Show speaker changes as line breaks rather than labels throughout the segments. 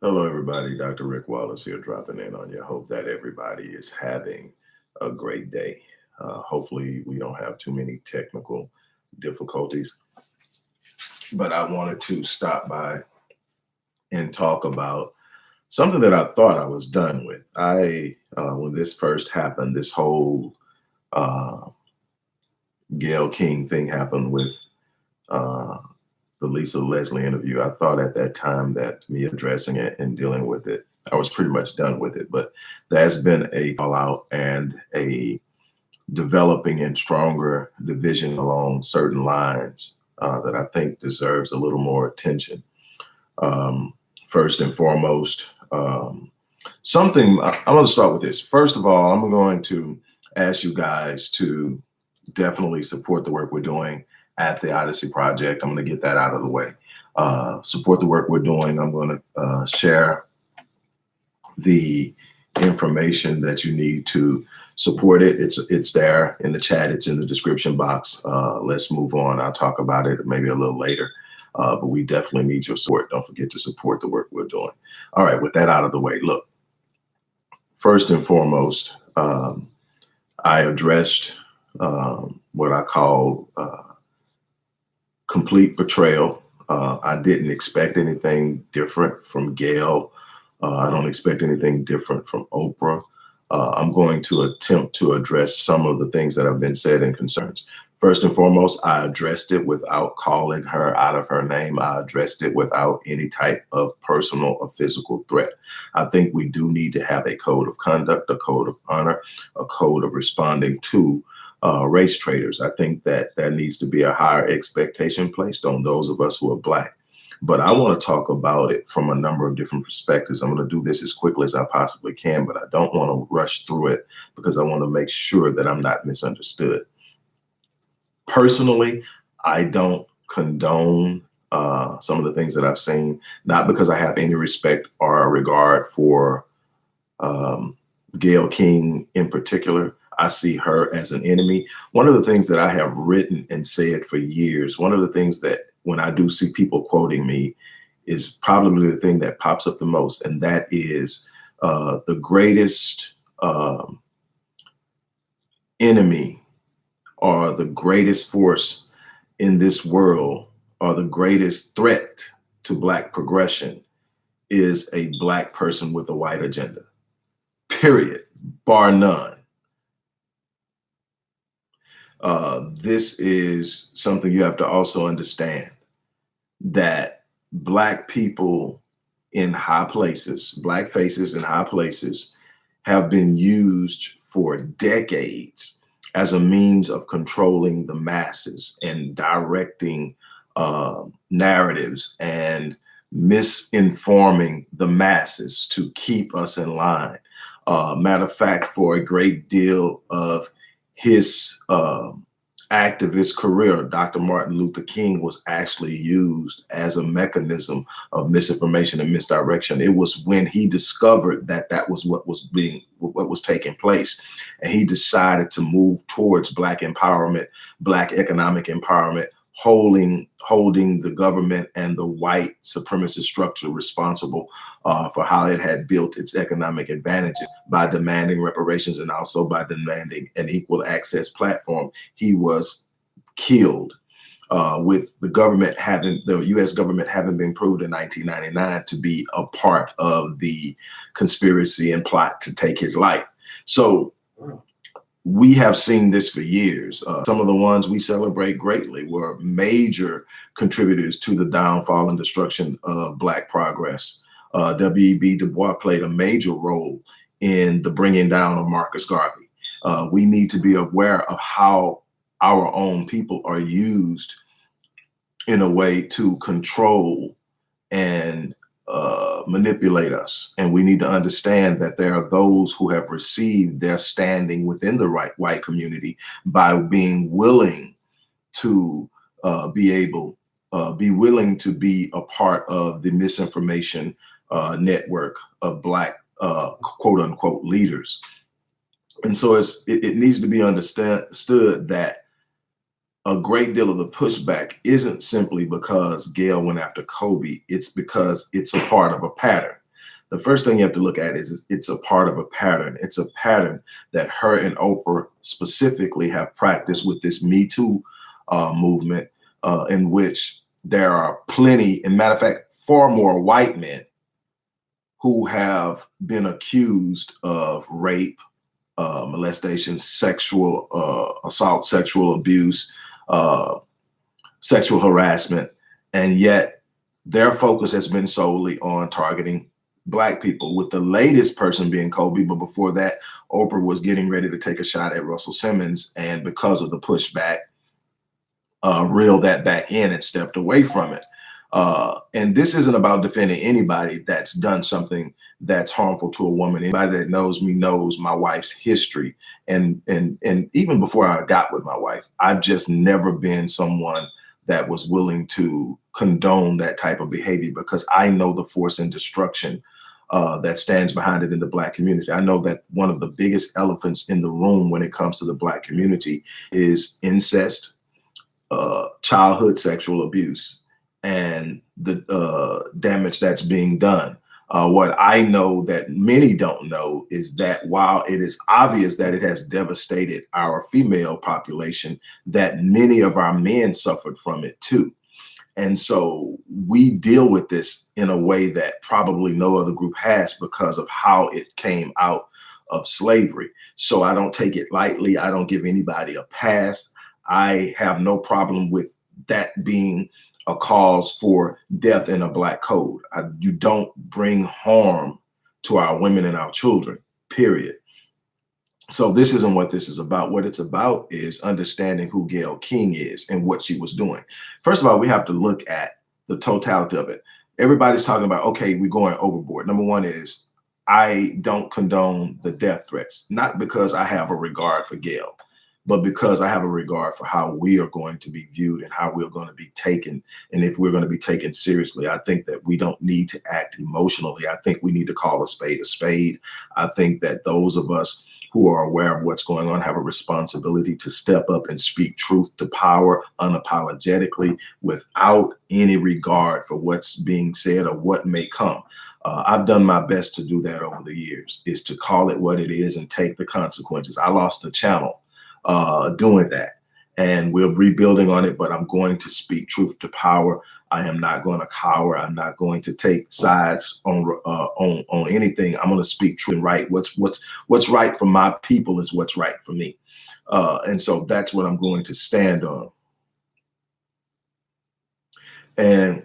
Hello, everybody. Dr. Rick Wallace here, dropping in on you. Hope that everybody is having a great day. Hopefully, we don't have too many technical difficulties, but I wanted to stop by and talk about something that I thought I was done with. When this first happened, this whole uh, Gayle King thing happened with uh, the Lisa Leslie interview. I thought at that time that me addressing it and dealing with it, I was pretty much done with it. But there's been a fallout and a developing and stronger division along certain lines that I think deserves a little more attention. Um, First and foremost, I'm going to start with this. First of all, I'm going to ask you guys to definitely support the work we're doing at the Odyssey Project. I'm going to get that out of the way. Support the work we're doing. I'm going to share the information that you need to support it. It's there in the chat. It's in the description box. Let's move on. I'll talk about it maybe a little later. But we definitely need your support. Don't forget to support the work we're doing. All right, with that out of the way, look, first and foremost, I addressed what I call complete betrayal. I didn't expect anything different from Gayle. I don't expect anything different from Oprah. I'm going to attempt to address some of the things that have been said and concerns. First and foremost, I addressed it without calling her out of her name. I addressed it without any type of personal or physical threat. I think we do need to have a code of conduct, a code of honor, a code of responding to race traitors. I think that there needs to be a higher expectation placed on those of us who are Black. But I want to talk about it from a number of different perspectives. I'm going to do this as quickly as I possibly can, but I don't want to rush through it because I want to make sure that I'm not misunderstood. Personally, I don't condone some of the things that I've seen, not because I have any respect or regard for Gayle King in particular. I see her as an enemy. One of the things that I have written and said for years, one of the things that when I do see people quoting me is probably the thing that pops up the most, and that is the greatest enemy or the greatest force in this world or the greatest threat to Black progression is a Black person with a white agenda, period, bar none. This is something you have to also understand, that Black people in high places, Black faces in high places, have been used for decades as a means of controlling the masses and directing narratives and misinforming the masses to keep us in line. Matter of fact, for a great deal of his activist career, Dr. Martin Luther King was actually used as a mechanism of misinformation and misdirection. It was when he discovered that that was what was taking place, and he decided to move towards Black empowerment, Black economic empowerment, holding the government and the white supremacist structure responsible for how it had built its economic advantages by demanding reparations and also by demanding an equal access platform. He was killed with the U.S. government having been proved in 1999 to be a part of the conspiracy and plot to take his life. So we have seen this for years. Some of the ones we celebrate greatly were major contributors to the downfall and destruction of Black progress. W.E.B. Du Bois played a major role in the bringing down of Marcus Garvey. We need to be aware of how our own people are used in a way to control and manipulate us. And we need to understand that there are those who have received their standing within the white community by being willing to be willing to be a part of the misinformation network of Black quote unquote leaders. And so it needs to be understood that a great deal of the pushback isn't simply because Gayle went after Kobe. It's because it's a part of a pattern. The first thing you have to look at is it's a part of a pattern. It's a pattern that her and Oprah specifically have practiced with this Me Too movement, in which there are plenty, and matter of fact, far more white men who have been accused of rape, molestation, sexual assault, sexual abuse, sexual harassment, and yet their focus has been solely on targeting Black people, with the latest person being Kobe. But before that, Oprah was getting ready to take a shot at Russell Simmons, and because of the pushback, reeled that back in and stepped away from it. And this isn't about defending anybody that's done something that's harmful to a woman. Anybody that knows me knows my wife's history. And even before I got with my wife, I've just never been someone that was willing to condone that type of behavior, because I know the force and destruction that stands behind it in the Black community. I know that one of the biggest elephants in the room when it comes to the Black community is incest, childhood sexual abuse, and the damage that's being done. What I know that many don't know is that while it is obvious that it has devastated our female population, that many of our men suffered from it too. And so we deal with this in a way that probably no other group has, because of how it came out of slavery. So I don't take it lightly. I don't give anybody a pass. I have no problem with that being a cause for death in a Black code. You don't bring harm to our women and our children, period. So this isn't what this is about. What it's about is understanding who Gayle King is and what she was doing. First of all, we have to look at the totality of it. Everybody's talking about, okay, we're going overboard. Number one is, I don't condone the death threats, not because I have a regard for Gayle, but because I have a regard for how we are going to be viewed and how we're going to be taken. And if we're going to be taken seriously, I think that we don't need to act emotionally. I think we need to call a spade a spade. I think that those of us who are aware of what's going on have a responsibility to step up and speak truth to power unapologetically, without any regard for what's being said or what may come. I've done my best to do that over the years, is to call it what it is and take the consequences. I lost the channel doing that, and we're rebuilding on it, but I'm going to speak truth to power. I am not going to cower. I'm not going to take sides on anything. I'm going to speak truth and right. What's right for my people is what's right for me. And so that's what I'm going to stand on. And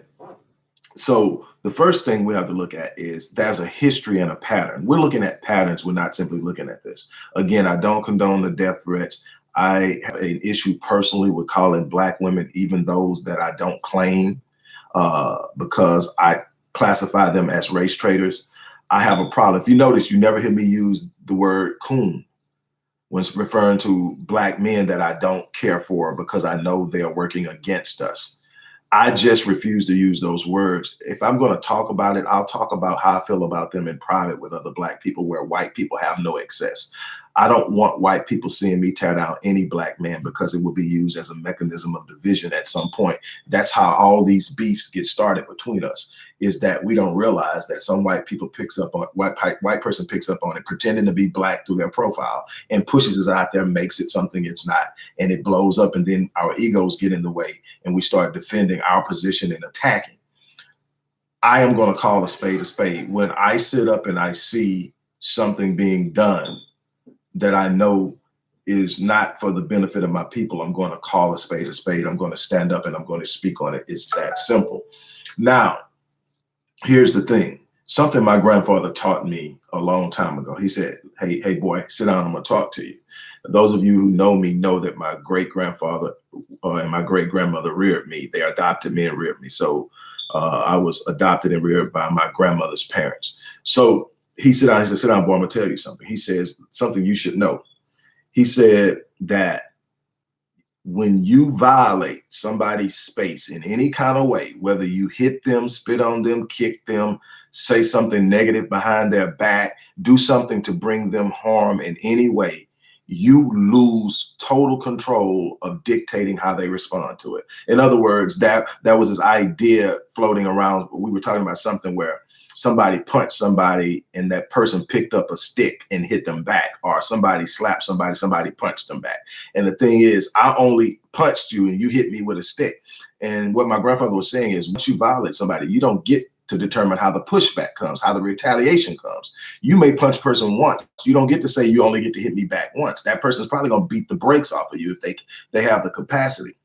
so the first thing we have to look at is there's a history and a pattern. We're looking at patterns. We're not simply looking at this. Again, I don't condone the death threats. I have an issue personally with calling Black women, even those that I don't claim, because I classify them as race traitors. I have a problem. If you notice, you never hear me use the word coon when referring to Black men that I don't care for, because I know they are working against us. I just refuse to use those words. If I'm going to talk about it, I'll talk about how I feel about them in private with other Black people, where white people have no access. I don't want white people seeing me tear down any Black man, because it will be used as a mechanism of division at some point. That's how all these beefs get started between us, is that we don't realize that some white people picks up on, white person picks up on it, pretending to be Black through their profile, and pushes it out there, makes it something it's not, and it blows up, and then our egos get in the way and we start defending our position and attacking. I am going to call a spade a spade. When I sit up and I see something being done that I know is not for the benefit of my people, I'm going to call a spade a spade. I'm going to stand up and I'm going to speak on it. It's that simple. Now, here's the thing. Something my grandfather taught me a long time ago. He said, hey boy, sit down, I'm going to talk to you. Those of you who know me know that my great-grandfather and my great-grandmother reared me. They adopted me and reared me. So I was adopted and reared by my grandmother's parents. So he said, sit down, boy, I'm gonna tell you something. He says, something you should know. He said that when you violate somebody's space in any kind of way, whether you hit them, spit on them, kick them, say something negative behind their back, do something to bring them harm in any way, you lose total control of dictating how they respond to it. In other words, that was his idea floating around. We were talking about something where somebody punched somebody and that person picked up a stick and hit them back, or somebody slapped somebody punched them back. And the thing is, I only punched you and you hit me with a stick. And what my grandfather was saying is, once you violate somebody, you don't get to determine how the pushback comes, how the retaliation comes. You may punch person once. You don't get to say you only get to hit me back once. That person's probably going to beat the brakes off of you if they have the capacity.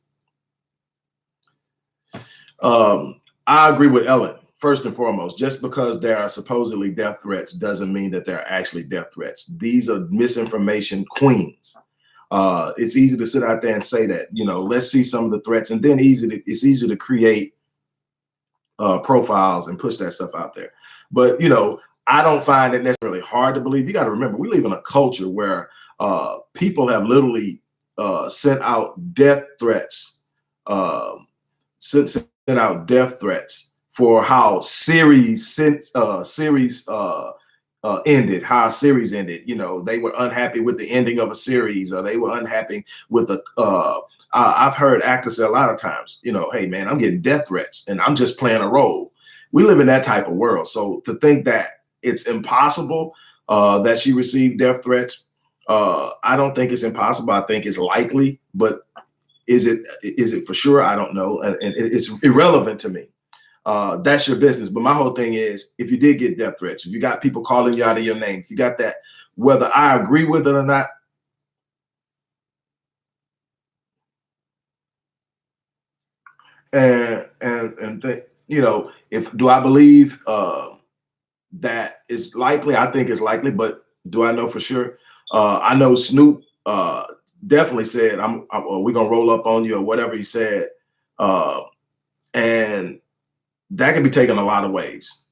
I agree with Ellen. First and foremost, just because there are supposedly death threats doesn't mean that they're actually death threats. These are misinformation queens. It's easy to sit out there and say that, you know, let's see some of the threats, and then it's easy to create profiles and push that stuff out there. But, you know, I don't find it necessarily hard to believe. You got to remember, we live in a culture where people have literally sent out death threats, sent out death threats for how series ended, how a series ended. You know, they were unhappy with the ending of a series, or they were unhappy with the I've heard actors say a lot of times, you know, hey man, I'm getting death threats and I'm just playing a role. We live in that type of world. So to think that it's impossible that she received death threats, I don't think it's impossible. I think it's likely, but is it for sure? I don't know. And it's irrelevant to me. That's your business. But my whole thing is, if you did get death threats, if you got people calling you out of your name, if you got that, whether I agree with it or not, you know, do I believe that it's likely? I think it's likely, but do I know for sure? I know Snoop definitely said, we're gonna roll up on you, or whatever he said, and that can be taken a lot of ways.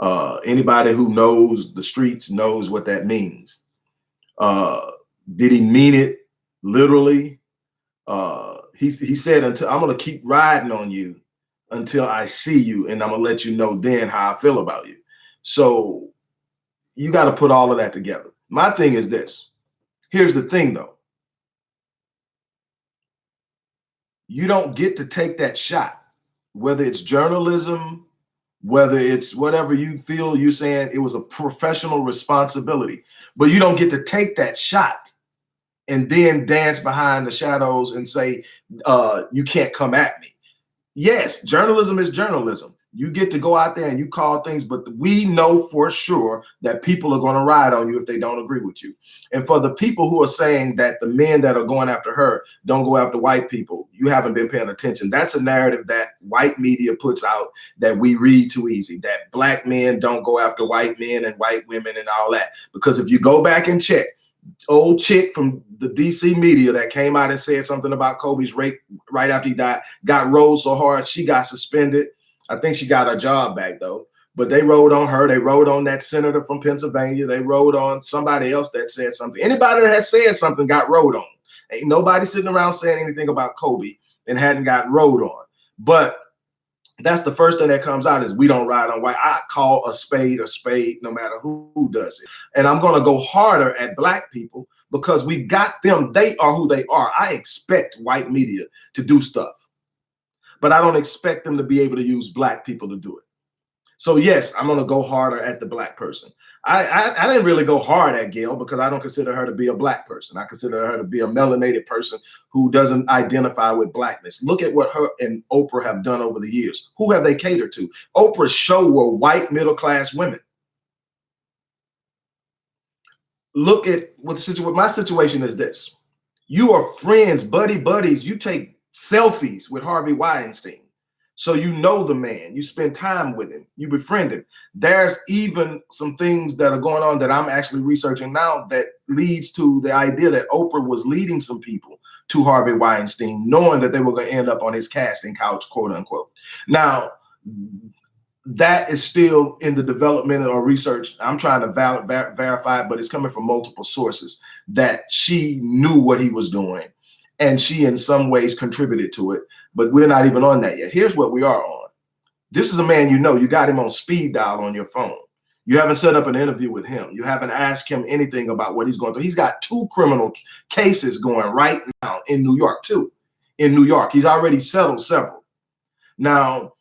Anybody who knows the streets knows what that means. Did he mean it literally? He said, until I'm going to keep riding on you until I see you, and I'm going to let you know then how I feel about you. So you got to put all of that together. My thing is this. Here's the thing, though. You don't get to take that shot, whether it's journalism, whether it's whatever you feel. You're saying it was a professional responsibility, but you don't get to take that shot and then dance behind the shadows and say, you can't come at me. Yes, journalism is journalism. You get to go out there and you call things, but we know for sure that people are going to ride on you if they don't agree with you. And for the people who are saying that the men that are going after her don't go after white people, you haven't been paying attention. That's a narrative that white media puts out that we read too easy, that black men don't go after white men and white women and all that. Because if you go back and check, old chick from the DC media that came out and said something about Kobe's rape right after he died, got rolled so hard she got suspended. I think she got her job back though. But they rode on her. They rode on that senator from Pennsylvania. They rode on somebody else that said something. Anybody that has said something got rode on. Ain't nobody sitting around saying anything about Kobe and hadn't got rode on. But that's the first thing that comes out is we don't ride on white. I call a spade no matter who does it. And I'm going to go harder at black people because we've got them. They are who they are. I expect white media to do stuff, but I don't expect them to be able to use black people to do it. So yes, I'm going to go harder at the black person. I didn't really go hard at Gayle because I don't consider her to be a black person. I consider her to be a melanated person who doesn't identify with blackness. Look at what her and Oprah have done over the years. Who have they catered to? Oprah's show were white middle-class women. Look at what the situation. My situation is this. You are friends, buddies. You take selfies with Harvey Weinstein. So you know the man, you spend time with him, you befriend him. There's even some things that are going on that I'm actually researching now that leads to the idea that Oprah was leading some people to Harvey Weinstein, knowing that they were going to end up on his casting couch, quote unquote. Now, that is still in the development or research. I'm trying to verify it, but it's coming from multiple sources that she knew what he was doing. And she in some ways contributed to it, but we're not even on that yet. Here's what we are on. This is a man you got him on speed dial on your phone. You haven't set up an interview with him. You haven't asked him anything about what he's going through. He's got 2 criminal cases going right now in New York too. In New York, he's already settled several. Now,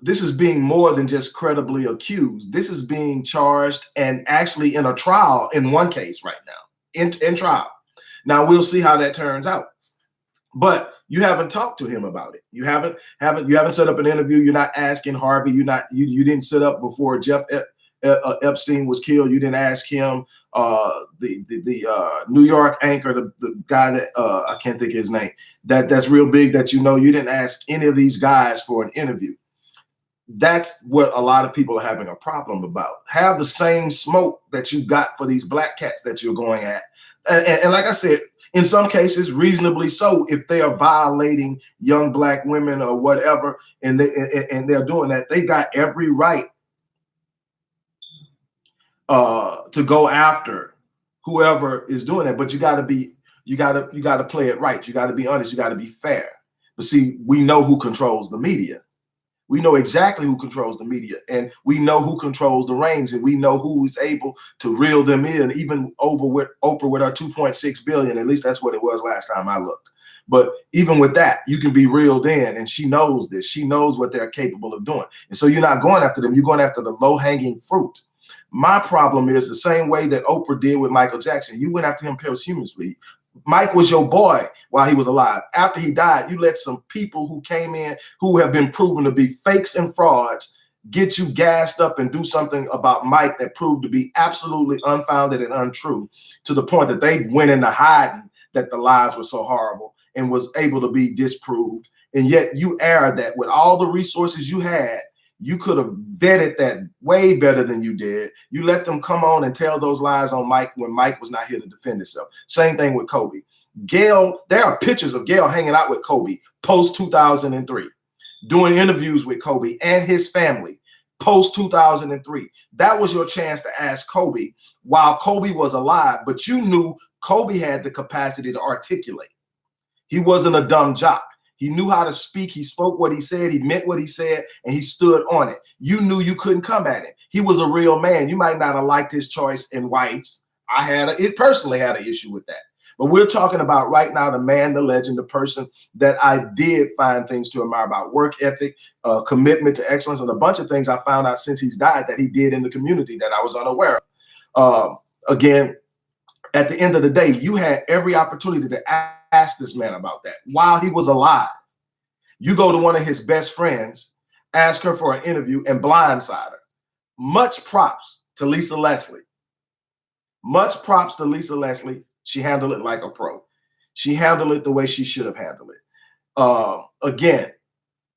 this is being more than just credibly accused. This is being charged and actually in a trial in one case right now, in trial. Now we'll see how that turns out. But you haven't talked to him about it. You haven't set up an interview. You're not asking Harvey. You didn't sit up before Jeff Epstein was killed. You didn't ask him. The New York anchor, the guy that I can't think of his name, that's real big that you didn't ask any of these guys for an interview. That's what a lot of people are having a problem about. Have the same smoke that you got for these black cats that you're going at. And like I said, in some cases, reasonably so, if they are violating young black women or whatever, and they're doing that, they got every right to go after whoever is doing that. But you got to play it right. You got to be honest. You got to be fair. But see, we know who controls the media. We know exactly who controls the media, and we know who controls the reins, and we know who is able to reel them in, even Oprah with her 2.6 billion. At least that's what it was last time I looked. But even with that, you can be reeled in, and she knows this. She knows what they're capable of doing. And so you're not going after them. You're going after the low-hanging fruit. My problem is the same way that Oprah did with Michael Jackson. You went after him posthumously. Mike was your boy while he was alive. After he died, you let some people who came in who have been proven to be fakes and frauds get you gassed up and do something about Mike that proved to be absolutely unfounded and untrue, to the point that they went into hiding that the lies were so horrible and was able to be disproved. And yet you aired that with all the resources you had. You could have vetted that way better than you did. You let them come on and tell those lies on Mike when Mike was not here to defend himself. Same thing with Kobe. Gayle, there are pictures of Gayle hanging out with Kobe post 2003, doing interviews with Kobe and his family post 2003. That was your chance to ask Kobe while Kobe was alive, but you knew Kobe had the capacity to articulate. He wasn't a dumb jock. He knew how to speak. He spoke what he said. He meant what he said, and he stood on it. You knew you couldn't come at him. He was a real man. You might not have liked his choice in wives. I personally had an issue with that. But we're talking about right now the man, the legend, the person that I did find things to admire about: work ethic, commitment to excellence, and a bunch of things I found out since he's died that he did in the community that I was unaware of. Again, at the end of the day, you had every opportunity to ask this man about that while he was alive. You go to one of his best friends, ask her for an interview, and blindside her. Much props to Lisa Leslie. Much props to Lisa Leslie. She handled it like a pro. She handled it the way she should have handled it. Again,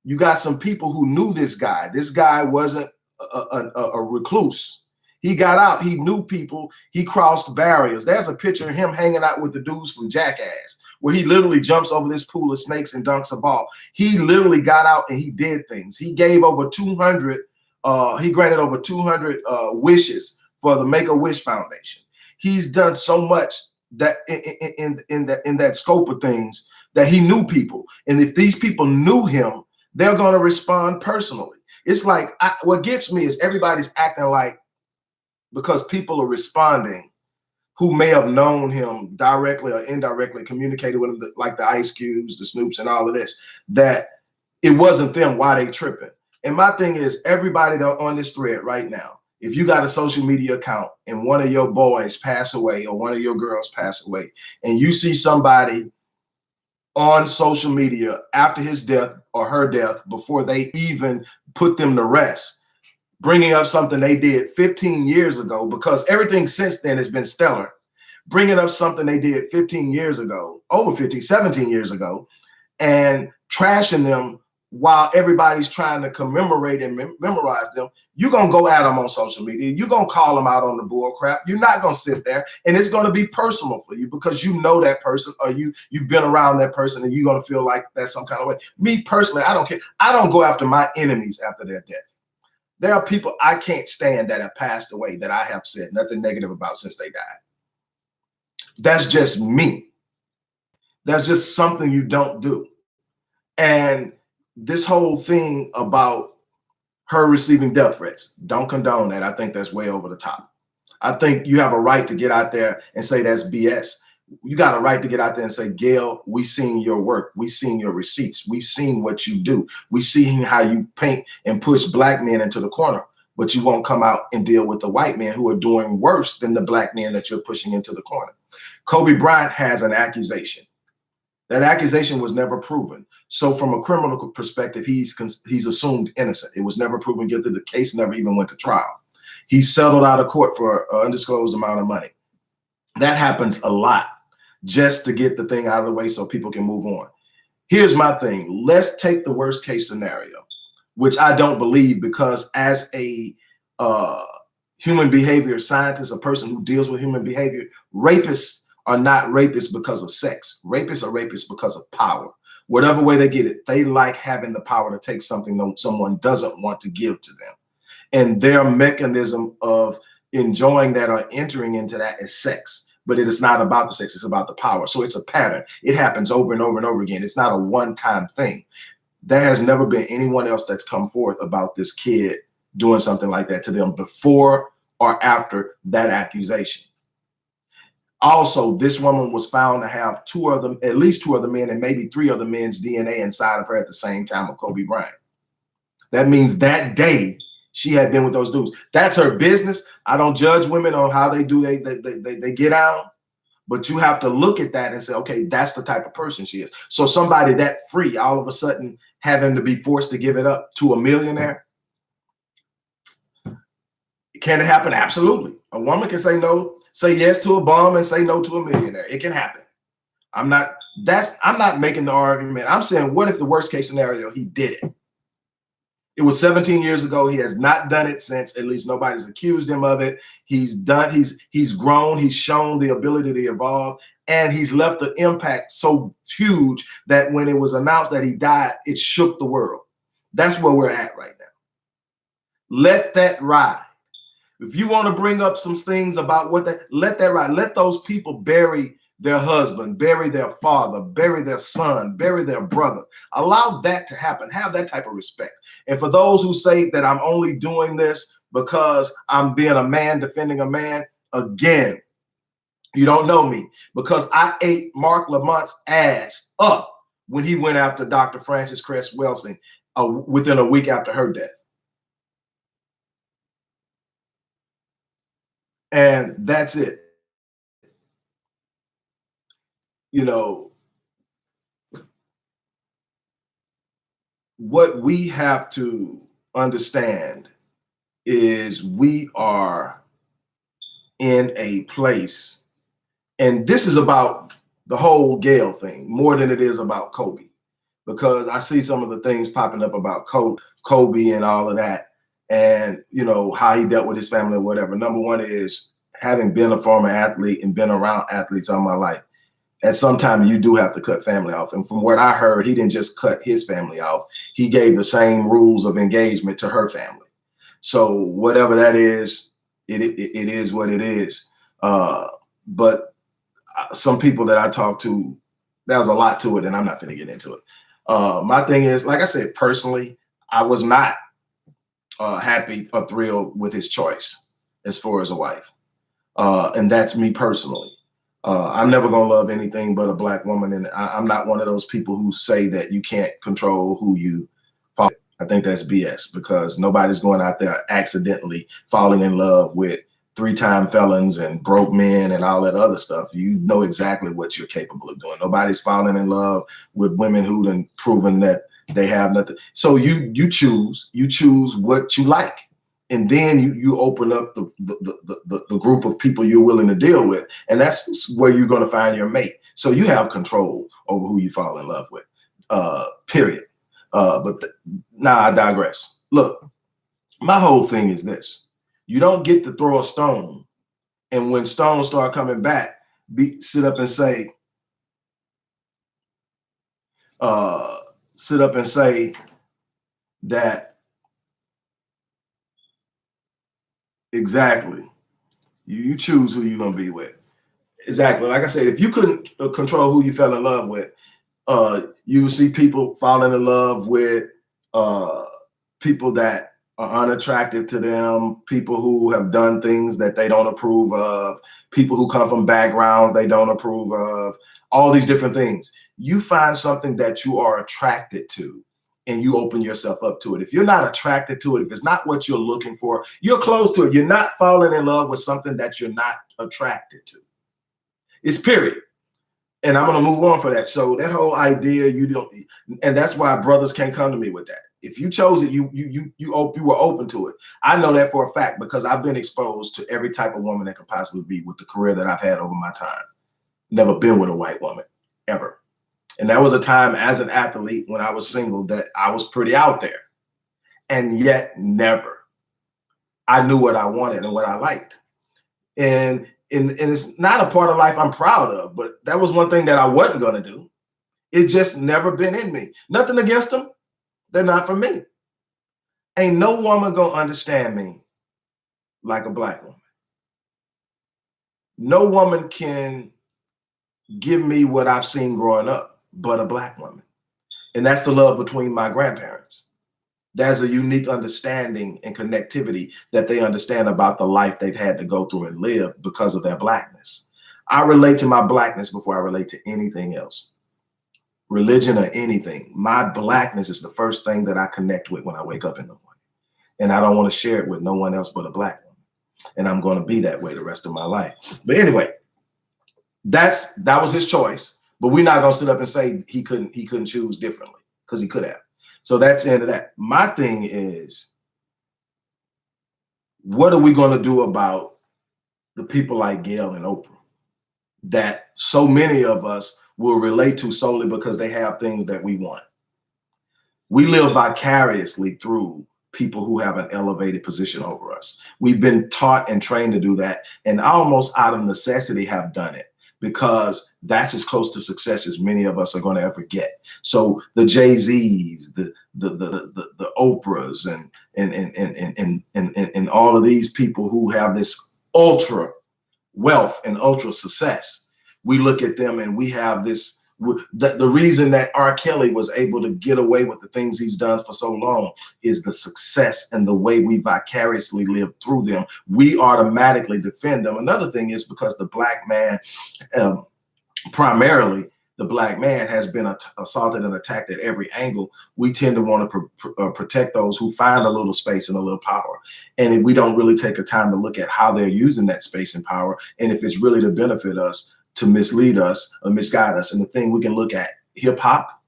you got some people who knew this guy. This guy wasn't a recluse. He got out. He knew people. He crossed barriers. There's a picture of him hanging out with the dudes from Jackass, where he literally jumps over this pool of snakes and dunks a ball. He literally got out and he did things. He gave over 200. He granted over 200 wishes for the Make-A-Wish Foundation. He's done so much that in that scope of things that he knew people. And if these people knew him, they're going to respond personally. It's like, what gets me is everybody's acting like, because people are responding who may have known him directly or indirectly, communicated with him, like the Ice Cubes, the Snoops, and all of this, that it wasn't them. Why they tripping? And my thing is, everybody on this thread right now, if you got a social media account and one of your boys pass away or one of your girls pass away, and you see somebody on social media after his death or her death, before they even put them to rest, bringing up something they did 15 years ago, because everything since then has been stellar, bringing up something they did 15 years ago, over 15, 17 years ago, and trashing them while everybody's trying to commemorate and memorize them, you're going to go at them on social media. You're going to call them out on the bull crap. You're not going to sit there, and it's going to be personal for you because you know that person, or you've been around that person, and you're going to feel like that's some kind of way. Me personally, I don't care. I don't go after my enemies after their death. There are people I can't stand that have passed away that I have said nothing negative about since they died. That's just me. That's just something you don't do. And this whole thing about her receiving death threats, don't condone that. I think that's way over the top. I think you have a right to get out there and say that's BS. You got a right to get out there and say, Gayle, we seen your work. We seen your receipts. We've seen what you do. We seen how you paint and push black men into the corner, but you won't come out and deal with the white men who are doing worse than the black men that you're pushing into the corner. Kobe Bryant has an accusation. That accusation was never proven. So from a criminal perspective, he's assumed innocent. It was never proven guilty. The case never even went to trial. He settled out of court for an undisclosed amount of money. That happens a lot just to get the thing out of the way so people can move on. Here's my thing. Let's take the worst case scenario, which I don't believe, because as a human behavior scientist, a person who deals with human behavior, rapists are not rapists because of sex. Rapists are rapists because of power. Whatever way they get it, they like having the power to take something that someone doesn't want to give to them. And their mechanism of enjoying that or entering into that is sex. But it is not about the sex, it's about the power. So it's a pattern. It happens over and over and over again. It's not a one-time thing. There has never been anyone else that's come forth about this kid doing something like that to them before or after that accusation. Also, this woman was found to have at least two other men and maybe three other men's DNA inside of her at the same time of Kobe Bryant. That means that day she had been with those dudes. That's her business. I don't judge women on how they do they get out, but you have to look at that and say, okay, that's the type of person she is. So somebody that free, all of a sudden having to be forced to give it up to a millionaire. Can it happen? Absolutely. A woman can say no. Say yes to a bum and say no to a millionaire. It can happen. I'm not making the argument. I'm saying, what if the worst case scenario, he did it? It was 17 years ago. He has not done it since. At least nobody's accused him of it. He's grown. He's shown the ability to evolve, and he's left an impact so huge that when it was announced that he died, it shook the world. That's where we're at right now. Let that ride. If you want to bring up some things about let that ride. Let those people bury their husband, bury their father, bury their son, bury their brother. Allow that to happen. Have that type of respect. And for those who say that I'm only doing this because I'm being a man defending a man, again, you don't know me, because I ate Mark Lamont's ass up when he went after Dr. Frances Cress Welsing within a week after her death. And that's it. You know, what we have to understand is we are in a place, and this is about the whole Gayle thing more than it is about Kobe, because I see some of the things popping up about Kobe and all of that, and you know how he dealt with his family or whatever. Number one is, having been a former athlete and been around athletes all my life, at some time you do have to cut family off. And from what I heard, he didn't just cut his family off. He gave the same rules of engagement to her family. So whatever that is, it is what it is. But some people that I talked to, there was a lot to it, and I'm not going to get into it. My thing is, like I said, personally, I was not happy or thrilled with his choice as far as a wife. And that's me personally. I'm never going to love anything but a black woman. And I'm not one of those people who say that you can't control who you fall. I think that's BS, because nobody's going out there accidentally falling in love with 3-time felons and broke men and all that other stuff. You know exactly what you're capable of doing. Nobody's falling in love with women who done proven that they have nothing. So you choose what you like. And then you open up the group of people you're willing to deal with. And that's where you're going to find your mate. So you have control over who you fall in love with, period. Now I digress. Look, my whole thing is this. You don't get to throw a stone, and when stones start coming back, sit up and say that exactly. You choose who you're gonna be with. Exactly. Like I said, if you couldn't control who you fell in love with, you would see people falling in love with people that are unattractive to them, people who have done things that they don't approve of, people who come from backgrounds they don't approve of, all these different things. You find something that you are attracted to and you open yourself up to it. If you're not attracted to it, if it's not what you're looking for, you're close to it. You're not falling in love with something that you're not attracted to. It's period. And I'm going to move on for that. So that whole idea, you don't, and that's why brothers can't come to me with that. If you chose it, you were open to it. I know that for a fact because I've been exposed to every type of woman that could possibly be with the career that I've had over my time. Never been with a white woman, ever. And that was a time as an athlete when I was single that I was pretty out there. And yet never. I knew what I wanted and what I liked. And it's not a part of life I'm proud of, but that was one thing that I wasn't going to do. It's just never been in me. Nothing against them. They're not for me. Ain't no woman going to understand me like a black woman. No woman can give me what I've seen growing up, but a black woman. And that's the love between my grandparents. There's a unique understanding and connectivity that they understand about the life they've had to go through and live because of their blackness. I relate to my blackness before I relate to anything else, religion or anything. My blackness is the first thing that I connect with when I wake up in the morning. And I don't want to share it with no one else but a black woman. And I'm going to be that way the rest of my life. But anyway, that was his choice. But we're not going to sit up and say he couldn't choose differently, because he could have. So that's the end of that. My thing is, what are we going to do about the people like Gayle and Oprah that so many of us will relate to solely because they have things that we want? We live vicariously through people who have an elevated position over us. We've been taught and trained to do that, and almost out of necessity have done it, because that's as close to success as many of us are going to ever get. So the Jay-Z's, the Oprahs, and all of these people who have this ultra wealth and ultra success, we look at them and we have this. The reason that R. Kelly was able to get away with the things he's done for so long is the success and the way we vicariously live through them. We automatically defend them. Another thing is because the black man, primarily the black man, has been assaulted and attacked at every angle. We tend to want to protect those who find a little space and a little power. And if we don't really take a time to look at how they're using that space and power, and if it's really to benefit us, to mislead us or misguide us. And the thing, we can look at hip hop,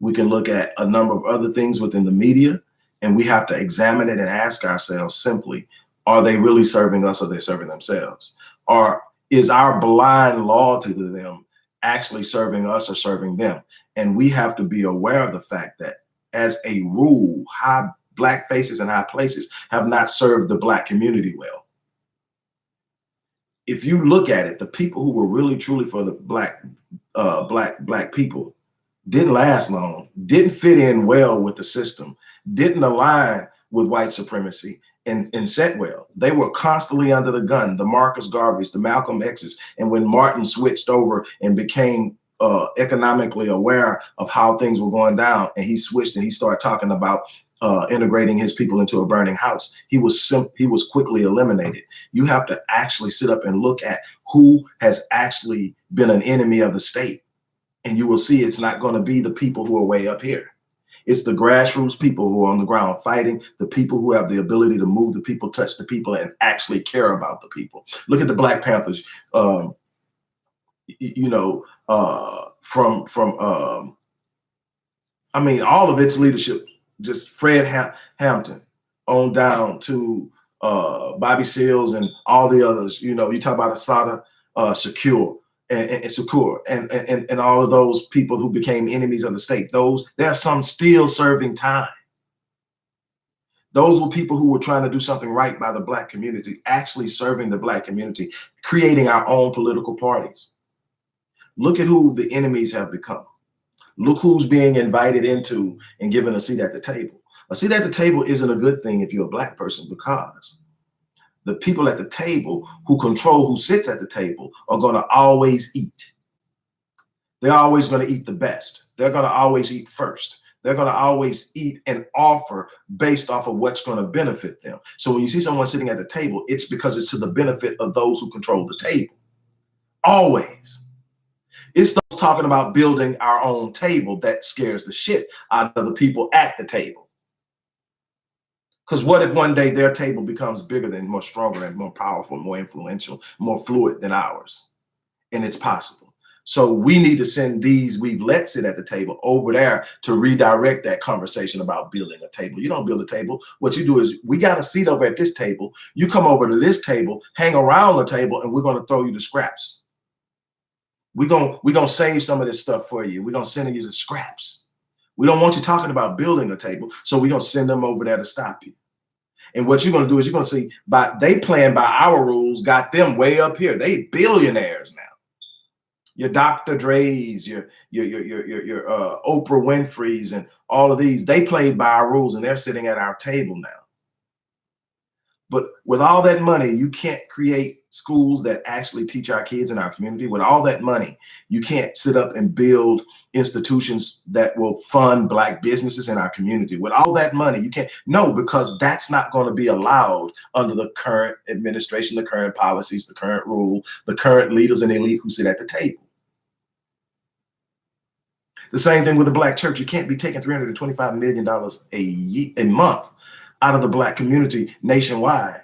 we can look at a number of other things within the media, and we have to examine it and ask ourselves simply, are they really serving us or they're serving themselves? Or is our blind loyalty to them actually serving us or serving them? And we have to be aware of the fact that, as a rule, high black faces in high places have not served the black community well. If you look at it, the people who were really truly for the black people didn't last long, didn't fit in well with the system, didn't align with white supremacy, and set well. They were constantly under the gun, the Marcus Garveys, the Malcolm X's. And when Martin switched over and became economically aware of how things were going down, and he switched and he started talking about integrating his people into a burning house, he was quickly eliminated. You have to actually sit up and look at who has actually been an enemy of the state, and you will see it's not going to be the people who are way up here. It's the grassroots people who are on the ground fighting, the people who have the ability to move the people, touch the people, and actually care about the people. Look at the Black Panthers. From I mean, all of its leadership, just Fred Hampton on down to Bobby Seals and all the others. You talk about Assata Shakur and Shakur and all of those people who became enemies of the state. There are some still serving time. Those were people who were trying to do something right by the black community, actually serving the black community, creating our own political parties. Look at who the enemies have become. Look who's being invited into and given a seat at the table. A seat at the table isn't a good thing if you're a black person, because the people at the table who control who sits at the table are going to always eat. They're always going to eat the best. They're going to always eat first. They're going to always eat and offer based off of what's going to benefit them. So when you see someone sitting at the table, it's because it's to the benefit of those who control the table. Always. It's those talking about building our own table that scares the shit out of the people at the table. Because what if one day their table becomes bigger than, more stronger and more powerful, more influential, more fluid than ours? And it's possible. So we need to send these we've let sit at the table over there to redirect that conversation about building a table. You don't build a table. What you do is, we got a seat over at this table. You come over to this table, hang around the table, and we're going to throw you the scraps. We're gonna save some of this stuff for you. We're going to send you the scraps. We don't want you talking about building a table, so we're going to send them over there to stop you. And what you're going to do is, you're going to see, they playing by our rules got them way up here. They billionaires now. Your Dr. Dre's, your Oprah Winfrey's, and all of these, they played by our rules, and they're sitting at our table now. But with all that money, you can't create schools that actually teach our kids in our community. With all that money, you can't sit up and build institutions that will fund Black businesses in our community. With all that money, you can't. No, because that's not going to be allowed under the current administration, the current policies, the current rule, the current leaders and elite who sit at the table. The same thing with the Black church. You can't be taking $325 million a month out of the Black community nationwide,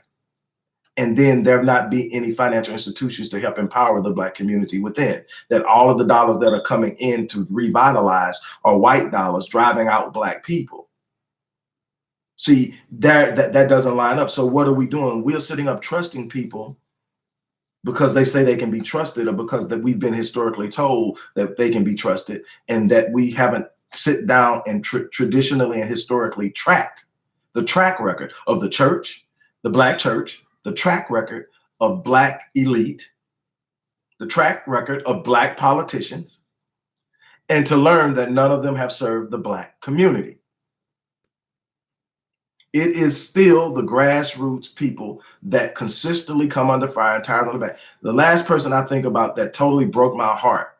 and then there not be any financial institutions to help empower the Black community within. That all of the dollars that are coming in to revitalize are white dollars driving out Black people. See, that doesn't line up. So what are we doing? We're sitting up trusting people because they say they can be trusted, or because that we've been historically told that they can be trusted, and that we haven't sit down and traditionally and historically tracked the track record of the church, the Black church, the track record of Black elite, the track record of Black politicians, and to learn that none of them have served the Black community. It is still the grassroots people that consistently come under fire and tires on the back. The last person I think about that totally broke my heart,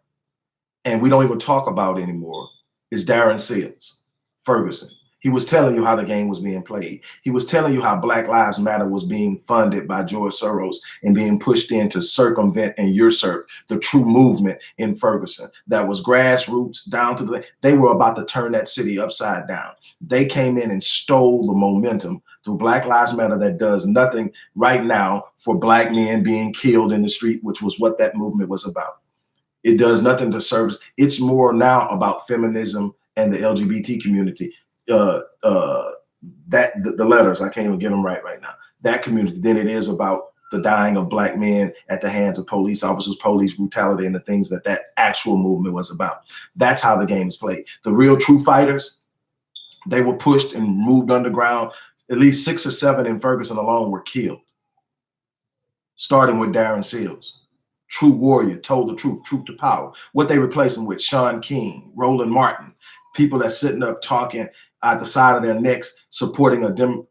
and we don't even talk about anymore, is Darren Seals, Ferguson. He was telling you how the game was being played. He was telling you how Black Lives Matter was being funded by George Soros and being pushed in to circumvent and usurp the true movement in Ferguson. That was grassroots down to they were about to turn that city upside down. They came in and stole the momentum through Black Lives Matter that does nothing right now for Black men being killed in the street, which was what that movement was about. It does nothing to service. It's more now about feminism and the LGBT community. The letters, I can't even get them right now, that community, than it is about the dying of Black men at the hands of police officers, police brutality, and the things that actual movement was about. That's how the game is played. The real true fighters, they were pushed and moved underground. At least 6 or 7 in Ferguson alone were killed, starting with Darren Seals. True warrior, told the truth, truth to power. What they replaced him with: Sean King, Roland Martin, people that's sitting up talking at the side of their necks, supporting a dim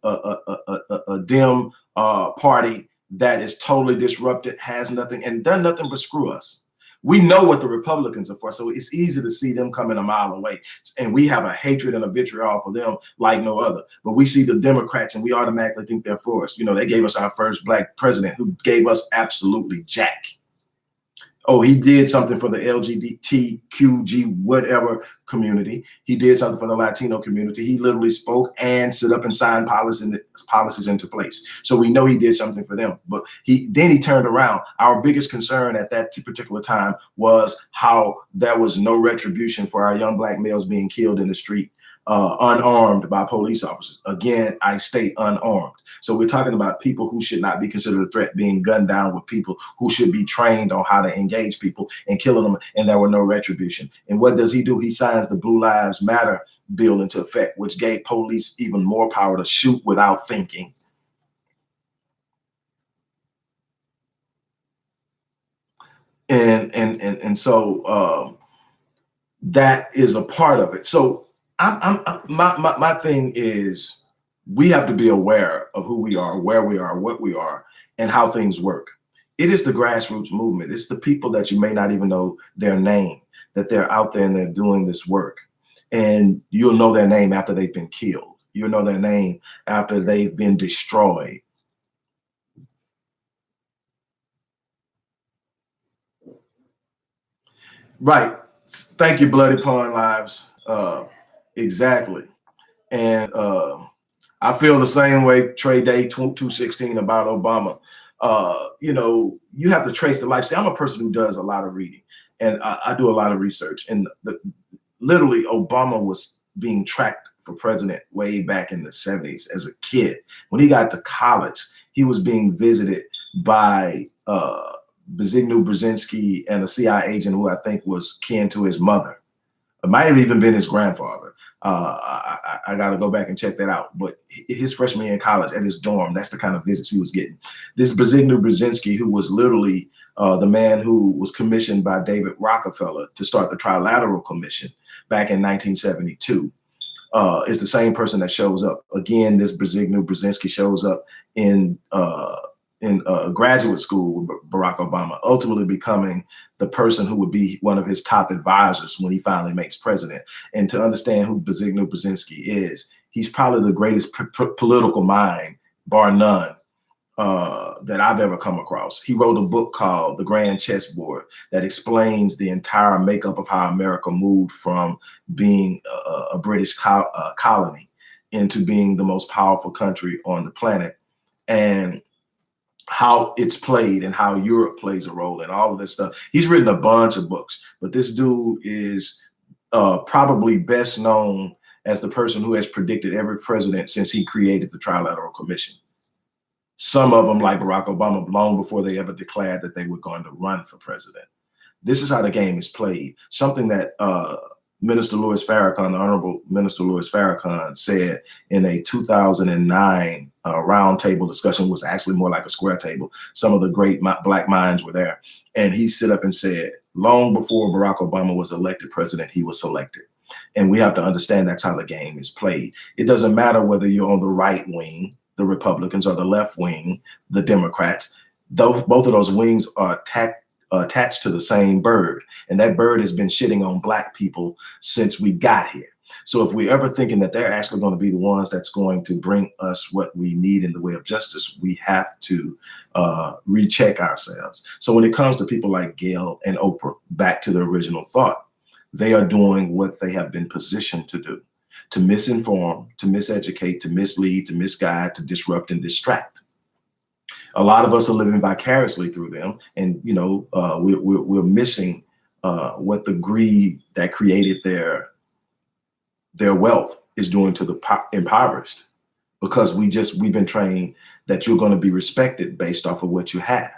party that is totally disrupted, has nothing and done nothing but screw us. We know what the Republicans are for, so it's easy to see them coming a mile away, and we have a hatred and a vitriol for them like no other. But we see the Democrats and we automatically think they're for us. You know, they gave us our first Black president who gave us absolutely jack. Oh, he did something for the LGBTQG whatever community. He did something for the Latino community. He literally spoke and stood up and signed policies into place. So we know he did something for them. But then he turned around. Our biggest concern at that particular time was how there was no retribution for our young Black males being killed in the street, unarmed by police officers. Again, I state unarmed. So we're talking about people who should not be considered a threat being gunned down with people who should be trained on how to engage people and killing them, and there were no retribution. And what does he do? He signs the Blue Lives Matter bill into effect, which gave police even more power to shoot without thinking. And so that is a part of it. So my thing is, we have to be aware of who we are, where we are, what we are, and how things work. It is the grassroots movement. It's the people that you may not even know their name, that they're out there and they're doing this work. and you'll know their name after they've been killed. You'll know their name after they've been destroyed. Right. Thank you, Bloody Pond Lives. Exactly. And I feel the same way, Trey Day 216 about Obama. You know, you have to trace the life. See, I'm a person who does a lot of reading, and I do a lot of research. And literally, Obama was being tracked for president way back in the 70s as a kid. When he got to college, he was being visited by Zbigniew Brzezinski and a CIA agent who I think was kin to his mother. It might have even been his grandfather. I got to go back and check that out. But his freshman year in college at his dorm, that's the kind of visits he was getting. This Zbigniew Brzezinski, who was literally the man who was commissioned by David Rockefeller to start the Trilateral Commission back in 1972, is the same person that shows up. Again, this Zbigniew Brzezinski shows up in graduate school with Barack Obama, ultimately becoming the person who would be one of his top advisors when he finally makes president. And to understand who Zbigniew Brzezinski is, he's probably the greatest political mind, bar none, that I've ever come across. He wrote a book called The Grand Chessboard that explains the entire makeup of how America moved from being a British colony into being the most powerful country on the planet, and how it's played and how Europe plays a role in all of this stuff. He's written a bunch of books, but this dude is probably best known as the person who has predicted every president since he created the Trilateral Commission. Some of them, like Barack Obama, long before they ever declared that they were going to run for president. This is how the game is played. Something that Minister Louis Farrakhan, the Honorable Minister Louis Farrakhan, said in a 2009 roundtable discussion, was actually more like a square table. Some of the great black minds were there. And he stood up and said, long before Barack Obama was elected president, he was selected. And we have to understand that's how the game is played. It doesn't matter whether you're on the right wing, the Republicans, or the left wing, the Democrats. Both of those wings are attached to the same bird, and that bird has been shitting on black people since we got here. So if we're ever thinking that they're actually going to be the ones that's going to bring us what we need in the way of justice, we have to recheck ourselves. So when it comes to people like Gayle and Oprah, back to the original thought, they are doing what they have been positioned to do: to misinform, to miseducate, to mislead, to misguide, to disrupt and distract. A lot of us are living vicariously through them, and you know, we're missing what the greed that created their wealth is doing to the impoverished, because we've been trained that you're going to be respected based off of what you have.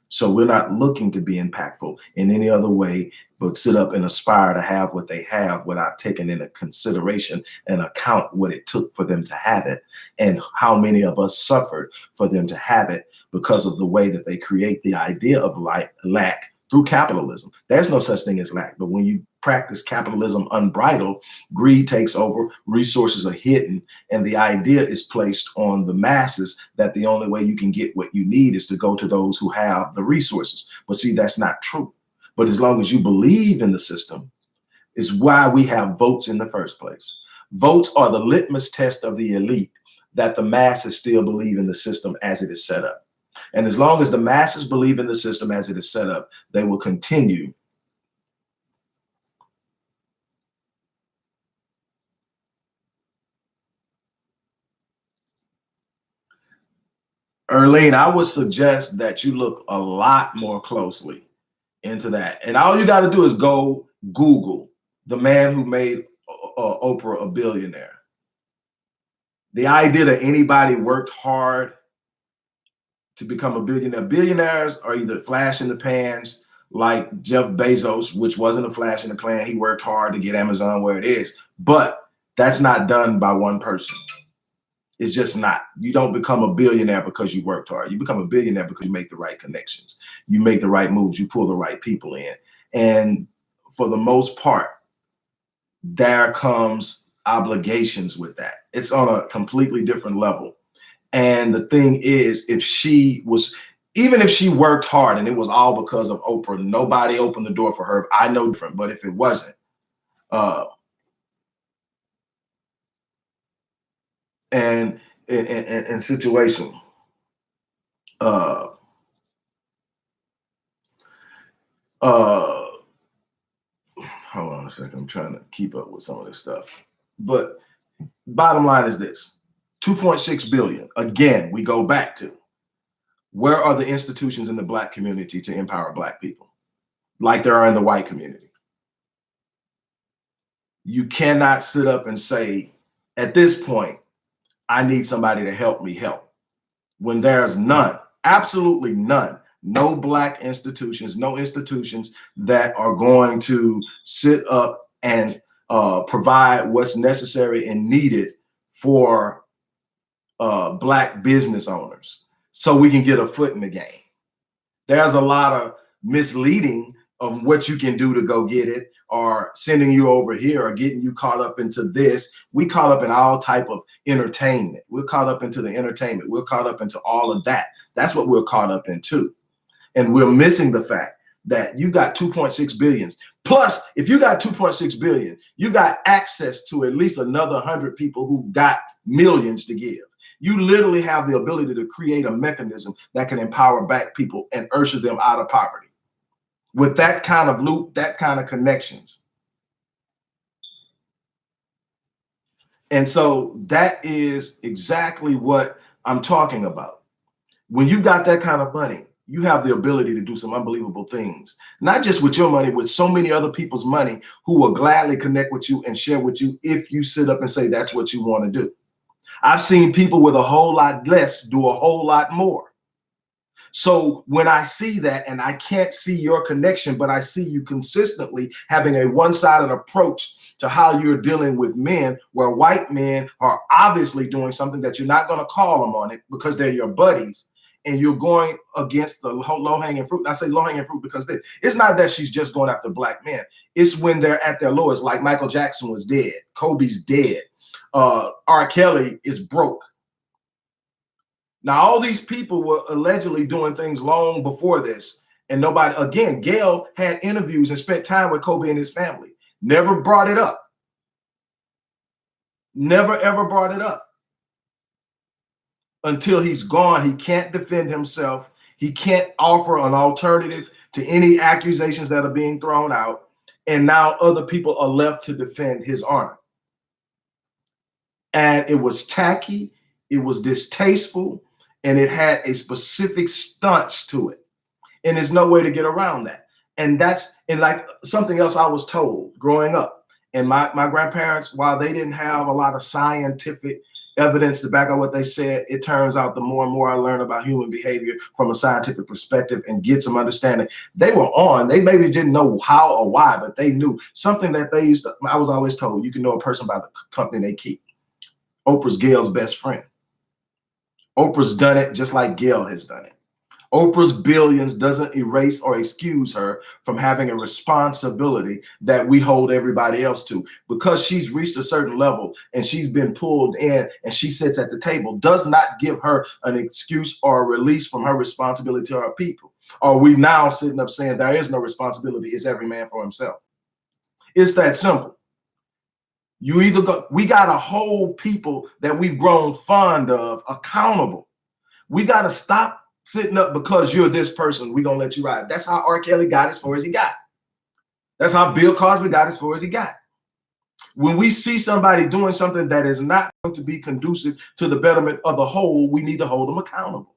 So we're not looking to be impactful in any other way but sit up and aspire to have what they have without taking into consideration and account what it took for them to have it, and how many of us suffered for them to have it because of the way that they create the idea of lack through capitalism. There's no such thing as lack, but when you practice capitalism unbridled, greed takes over, resources are hidden, and the idea is placed on the masses that the only way you can get what you need is to go to those who have the resources. But see, that's not true. But as long as you believe in the system, is why we have votes in the first place. Votes are the litmus test of the elite that the masses still believe in the system as it is set up. And as long as the masses believe in the system as it is set up, they will continue Erlene, I would suggest that you look a lot more closely into that. And all you got to do is go Google the man who made Oprah a billionaire. The idea that anybody worked hard to become a billionaire. Billionaires are either flash in the pans, like Jeff Bezos, which wasn't a flash in the pan. He worked hard to get Amazon where it is. But that's not done by one person. It's just not. You don't become a billionaire because you worked hard. You become a billionaire because you make the right connections. You make the right moves. You pull the right people in. And for the most part, there comes obligations with that. It's on a completely different level. And the thing is, even if she worked hard and it was all because of Oprah, nobody opened the door for her. I know different, but if it wasn't, and situation. Hold on a second. I'm trying to keep up with some of this stuff. But bottom line is this: 2.6 billion. Again, we go back to where are the institutions in the Black community to empower Black people, like there are in the white community? You cannot sit up and say, at this point, I need somebody to help me help, when there's none, absolutely none. No Black institutions, no institutions that are going to sit up and provide what's necessary and needed for Black business owners so we can get a foot in the game. There's a lot of misleading of what you can do to go get it, or sending you over here, or getting you caught up into this. We caught up in all type of entertainment. We're caught up into the entertainment. We're caught up into all of that. That's what we're caught up into. And we're missing the fact that you got 2.6 billion. Plus, if you got 2.6 billion, you got access to at least another 100 people who've got millions to give. You literally have the ability to create a mechanism that can empower Black people and usher them out of poverty. With that kind of loop, that kind of connections. And so that is exactly what I'm talking about. When you got that kind of money, you have the ability to do some unbelievable things, not just with your money, with so many other people's money who will gladly connect with you and share with you if you sit up and say that's what you want to do. I've seen people with a whole lot less do a whole lot more. So when I see that, and I can't see your connection, but I see you consistently having a one-sided approach to how you're dealing with men, where white men are obviously doing something that you're not going to call them on it because they're your buddies, and you're going against the low-hanging fruit. And I say low-hanging fruit because it's not that she's just going after Black men. It's when they're at their lowest, like Michael Jackson was dead, Kobe's dead, R. Kelly is broke. Now, all these people were allegedly doing things long before this, and nobody, again, Gayle had interviews and spent time with Kobe and his family. Never brought it up. Never, ever brought it up. Until he's gone, he can't defend himself. He can't offer an alternative to any accusations that are being thrown out. And now other people are left to defend his honor. And it was tacky, it was distasteful, and it had a specific stanch to it. And there's no way to get around that. And like something else I was told growing up. And my grandparents, while they didn't have a lot of scientific evidence to back up what they said, it turns out the more and more I learn about human behavior from a scientific perspective and get some understanding, they were on. They maybe didn't know how or why, but they knew something that they used to. I was always told, you can know a person by the company they keep. Oprah's Gayle's best friend. Oprah's done it just like Gayle has done it. Oprah's billions doesn't erase or excuse her from having a responsibility that we hold everybody else to. Because she's reached a certain level and she's been pulled in and she sits at the table, does not give her an excuse or a release from her responsibility to her people. Are we now sitting up saying there is no responsibility, it's every man for himself? It's that simple. You either we got to hold people that we've grown fond of accountable. We got to stop sitting up because you're this person, we're going to let you ride. That's how R. Kelly got as far as he got. That's how Bill Cosby got as far as he got. When we see somebody doing something that is not going to be conducive to the betterment of the whole, we need to hold them accountable.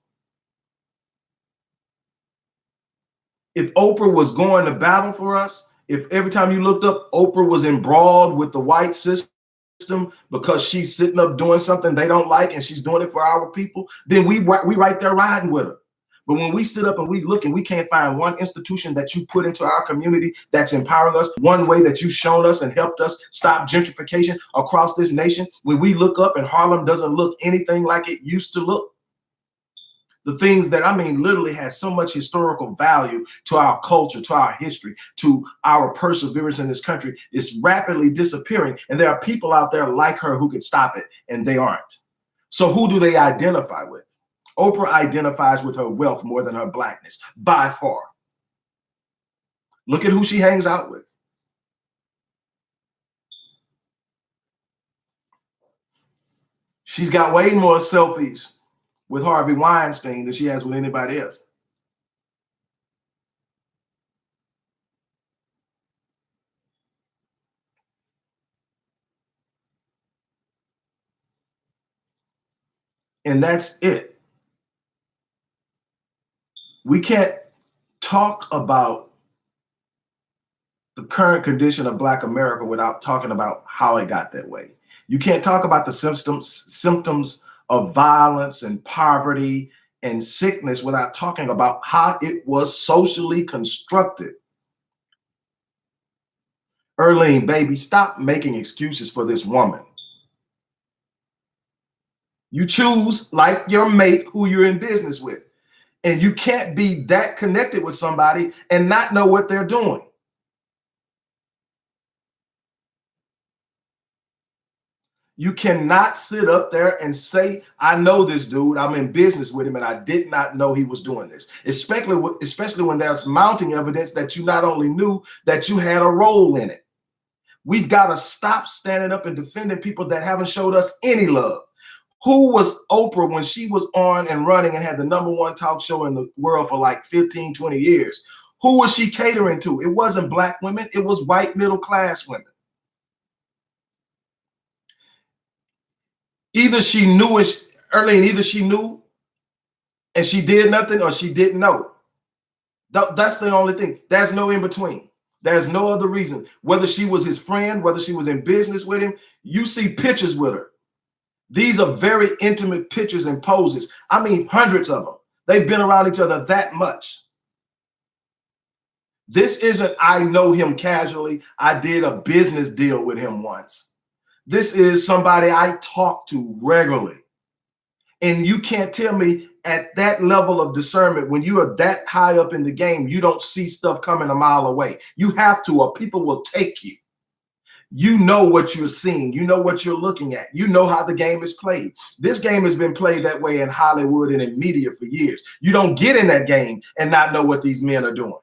If Oprah was going to battle for us, if every time you looked up, Oprah was embroiled with the white system because she's sitting up doing something they don't like and she's doing it for our people, then we right there riding with her. But when we sit up and we look and we can't find one institution that you put into our community that's empowering us, one way that you've shown us and helped us stop gentrification across this nation, when we look up and Harlem doesn't look anything like it used to look, the things that, I mean, literally has so much historical value to our culture, to our history, to our perseverance in this country, is rapidly disappearing. And there are people out there like her who could stop it, and they aren't. So who do they identify with? Oprah identifies with her wealth more than her Blackness, by far. Look at who she hangs out with. She's got way more selfies with Harvey Weinstein than she has with anybody else. And that's it. We can't talk about the current condition of Black America without talking about how it got that way. You can't talk about the symptoms of violence and poverty and sickness without talking about how it was socially constructed. Erlene, baby, stop making excuses for this woman. You choose, like your mate, who you're in business with. And you can't be that connected with somebody and not know what they're doing. You cannot sit up there and say, I know this dude, I'm in business with him, and I did not know he was doing this. Especially when there's mounting evidence that you not only knew, that you had a role in it. We've got to stop standing up and defending people that haven't showed us any love. Who was Oprah when she was on and running and had the #1 talk show in the world for like 15, 20 years? Who was she catering to? It wasn't Black women. It was white middle-class women. Either she knew, either she knew and she did nothing, or she didn't know. That's the only thing. There's no in between. There's no other reason. Whether she was his friend, whether she was in business with him, you see pictures with her. These are very intimate pictures and poses. I mean, hundreds of them. They've been around each other that much. This isn't, I know him casually, I did a business deal with him once. This is somebody I talk to regularly. And you can't tell me at that level of discernment, when you are that high up in the game, you don't see stuff coming a mile away. You have to, or people will take you. You know what you're seeing. You know what you're looking at. You know how the game is played. This game has been played that way in Hollywood and in media for years. You don't get in that game and not know what these men are doing.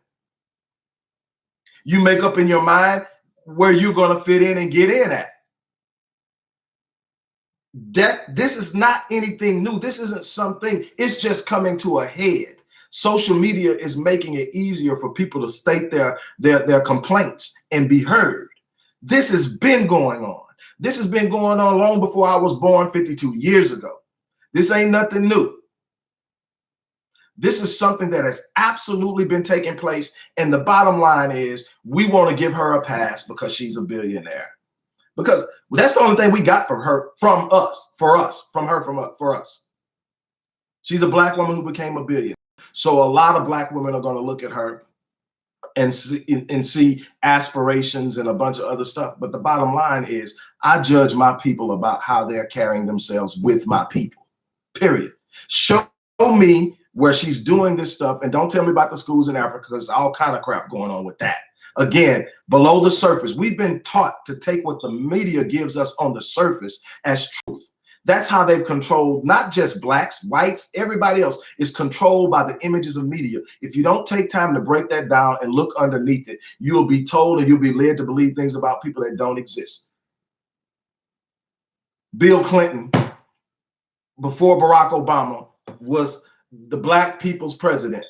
You make up in your mind where you're going to fit in and get in at. This is not anything new. This isn't something, it's just coming to a head. Social media is making it easier for people to state their complaints and be heard. This has been going on. This has been going on long before I was born 52 years ago. This ain't nothing new. This is something that has absolutely been taking place. And the bottom line is, we want to give her a pass because she's a billionaire. Because that's the only thing we got from her, from us. She's a Black woman who became a billionaire. So a lot of Black women are going to look at her and see aspirations and a bunch of other stuff. But the bottom line is, I judge my people about how they're carrying themselves with my people, period. Show me where she's doing this stuff, and don't tell me about the schools in Africa, because all kind of crap going on with that. Again, below the surface, we've been taught to take what the media gives us on the surface as truth. That's how they've controlled not just Blacks, whites, everybody else is controlled by the images of media. If you don't take time to break that down and look underneath it, you'll be told and you'll be led to believe things about people that don't exist. Bill Clinton, before Barack Obama, was the Black people's president,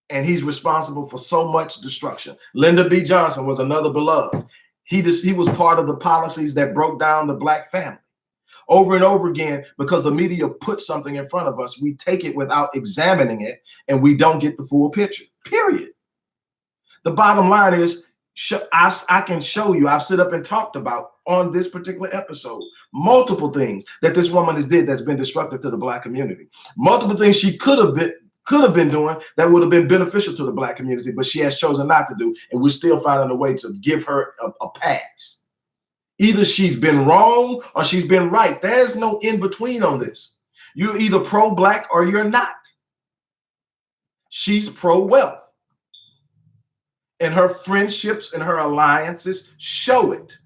and he's responsible for so much destruction. Lyndon B. Johnson was another beloved. He was part of the policies that broke down the Black family. Over and over again, because the media puts something in front of us, we take it without examining it, and we don't get the full picture, period. The bottom line is, I can show you, I've sit up and talked about on this particular episode, multiple things that this woman has did that's been destructive to the Black community. Multiple things she could have been doing that would have been beneficial to the Black community, but she has chosen not to do, and we're still finding a way to give her a pass. Either she's been wrong or she's been right. There's no in between on this. You're either pro-Black or you're not. She's pro-wealth. And her friendships and her alliances show it.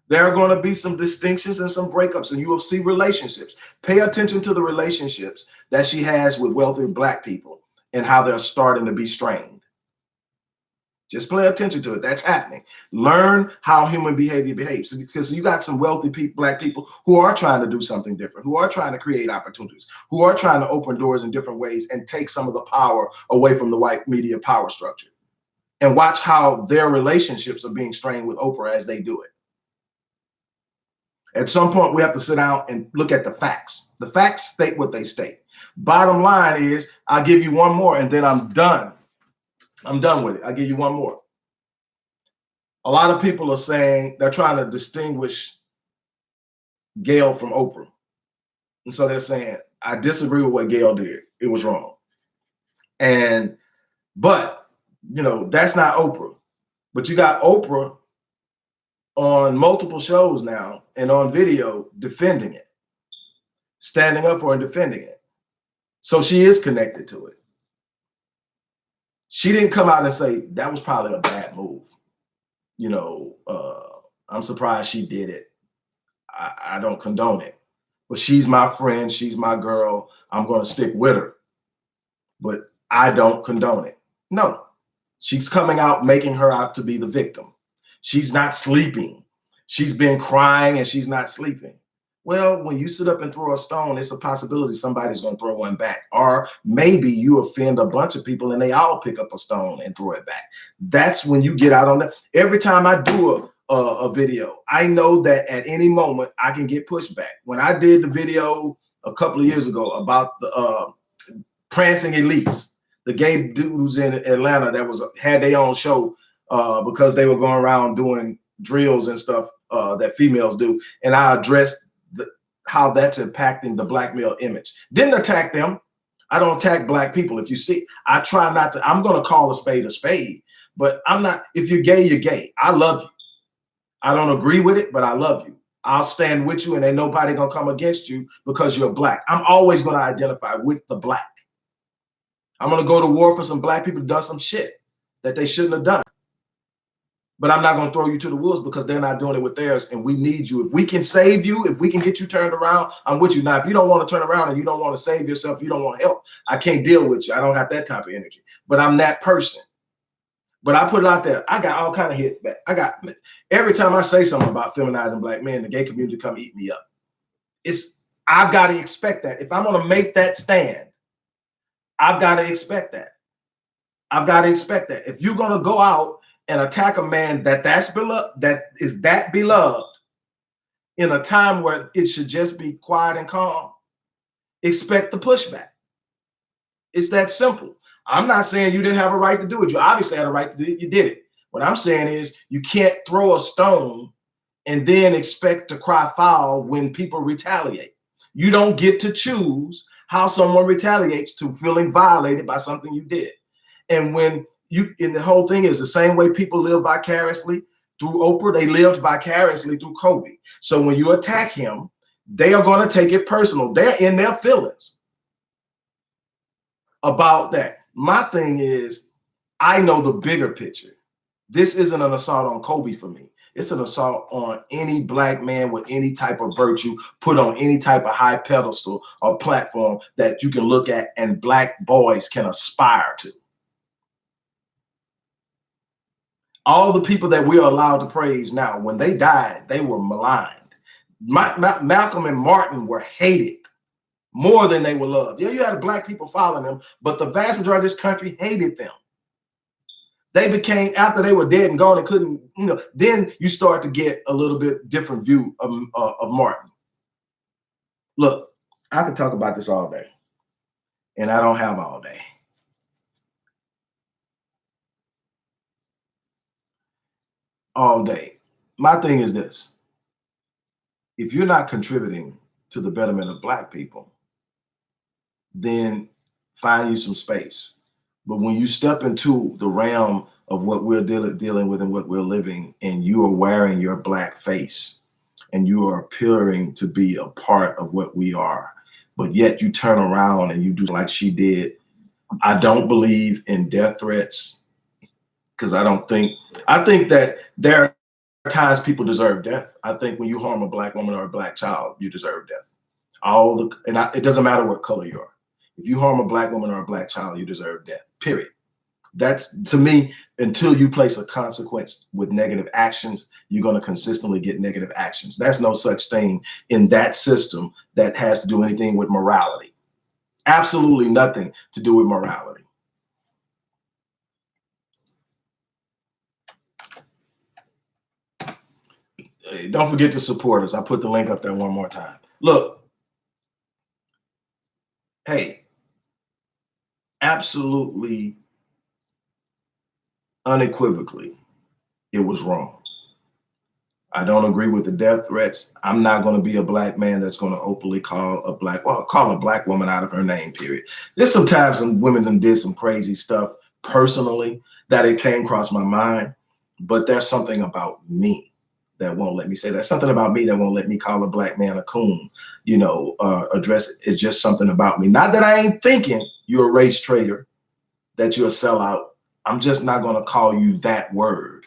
There are going to be some distinctions and some breakups, and you will see relationships. Pay attention to the relationships that she has with wealthy Black people and how they're starting to be strained. Just pay attention to it. That's happening. Learn how human behavior behaves, because you got some wealthy people, black people, who are trying to do something different, who are trying to create opportunities, who are trying to open doors in different ways and take some of the power away from the white media power structure. And watch how their relationships are being strained with Oprah as they do it. At some point, we have to sit down and look at the facts. The facts state what they state. Bottom line is, I'll give you one more and then I'm done. I'm done with it. I'll give you one more. A lot of people are saying they're trying to distinguish Gayle from Oprah. And so they're saying, I disagree with what Gayle did. It was wrong. But, you know, that's not Oprah. But you got Oprah on multiple shows now and on video defending it, standing up for and defending it. So she is connected to it. She didn't come out and say that was probably a bad move. You know, I'm surprised she did it. I don't condone it. But she's my friend. She's my girl. I'm going to stick with her. But I don't condone it. No. She's coming out making her out to be the victim. She's not sleeping. She's been crying and she's not sleeping. Well, when you sit up and throw a stone, it's a possibility somebody's going to throw one back. Or maybe you offend a bunch of people and they all pick up a stone and throw it back. That's when you get out on that. Every time I do a video, I know that at any moment I can get pushback. When I did the video a couple of years ago about the prancing elites, the gay dudes in Atlanta that had their own show because they were going around doing drills and stuff that females do, and I addressed how that's impacting the black male image. Didn't attack them. I don't attack black people. If you see, I try not to. I'm going to call a spade, but I'm not. If you're gay, you're gay. I love you. I don't agree with it, but I love you. I'll stand with you, and ain't nobody gonna come against you because you're black. I'm always going to identify with the black. I'm going to go to war for some black people who done some shit that they shouldn't have done. But I'm not going to throw you to the wolves because they're not doing it with theirs, and we need you. If we can save you, if we can get you turned around, I'm with you. Now, if you don't want to turn around and you don't want to save yourself, you don't want to help, I can't deal with you. I don't got that type of energy. But I'm that person. But I put it out there. I got all kind of hits back. Every time I say something about feminizing black men, the gay community come eat me up. I've got to expect that. If I'm going to make that stand, I've got to expect that. I've got to expect that. If you're going to go out and attack a man that is that beloved in a time where it should just be quiet and calm, expect the pushback. It's that simple. I'm not saying you didn't have a right to do it. You obviously had a right to do it. You did it. What I'm saying is you can't throw a stone and then expect to cry foul when people retaliate. You don't get to choose how someone retaliates to feeling violated by something you did. And the whole thing is the same way people live vicariously through Oprah, they lived vicariously through Kobe. So when you attack him, they are going to take it personal. They're in their feelings about that. My thing is, I know the bigger picture. This isn't an assault on Kobe for me. It's an assault on any black man with any type of virtue put on any type of high pedestal or platform that you can look at and black boys can aspire to. All the people that we're allowed to praise now, when they died, they were maligned. Malcolm and Martin were hated more than they were loved. Yeah, you had black people following them, but the vast majority of this country hated them. They became, after they were dead and gone and couldn't, then you start to get a little bit different view of Martin. Look, I could talk about this all day, and I don't have all day. All day. My thing is this. If you're not contributing to the betterment of black people, then find you some space. But when you step into the realm of what we're dealing with and what we're living, and you are wearing your black face and you are appearing to be a part of what we are, but yet you turn around and you do like she did, I don't believe in death threats, because I think that there are times people deserve death. I think when you harm a black woman or a black child, you deserve death. It doesn't matter what color you are. If you harm a black woman or a black child, you deserve death, period. That's, to me, until you place a consequence with negative actions, you're going to consistently get negative actions. There's no such thing in that system that has to do anything with morality. Absolutely nothing to do with morality. Hey, don't forget to support us. I put the link up there one more time. Look, hey, absolutely, unequivocally, it was wrong. I don't agree with the death threats. I'm not going to be a black man that's going to openly call a black woman out of her name, period. There's sometimes some women that did some crazy stuff personally that it came across my mind, but there's something about me that won't let me say that. Something about me that won't let me call a black man a coon, address it. It's just something about me. Not that I ain't thinking you're a race traitor, that you're a sellout. I'm just not going to call you that word.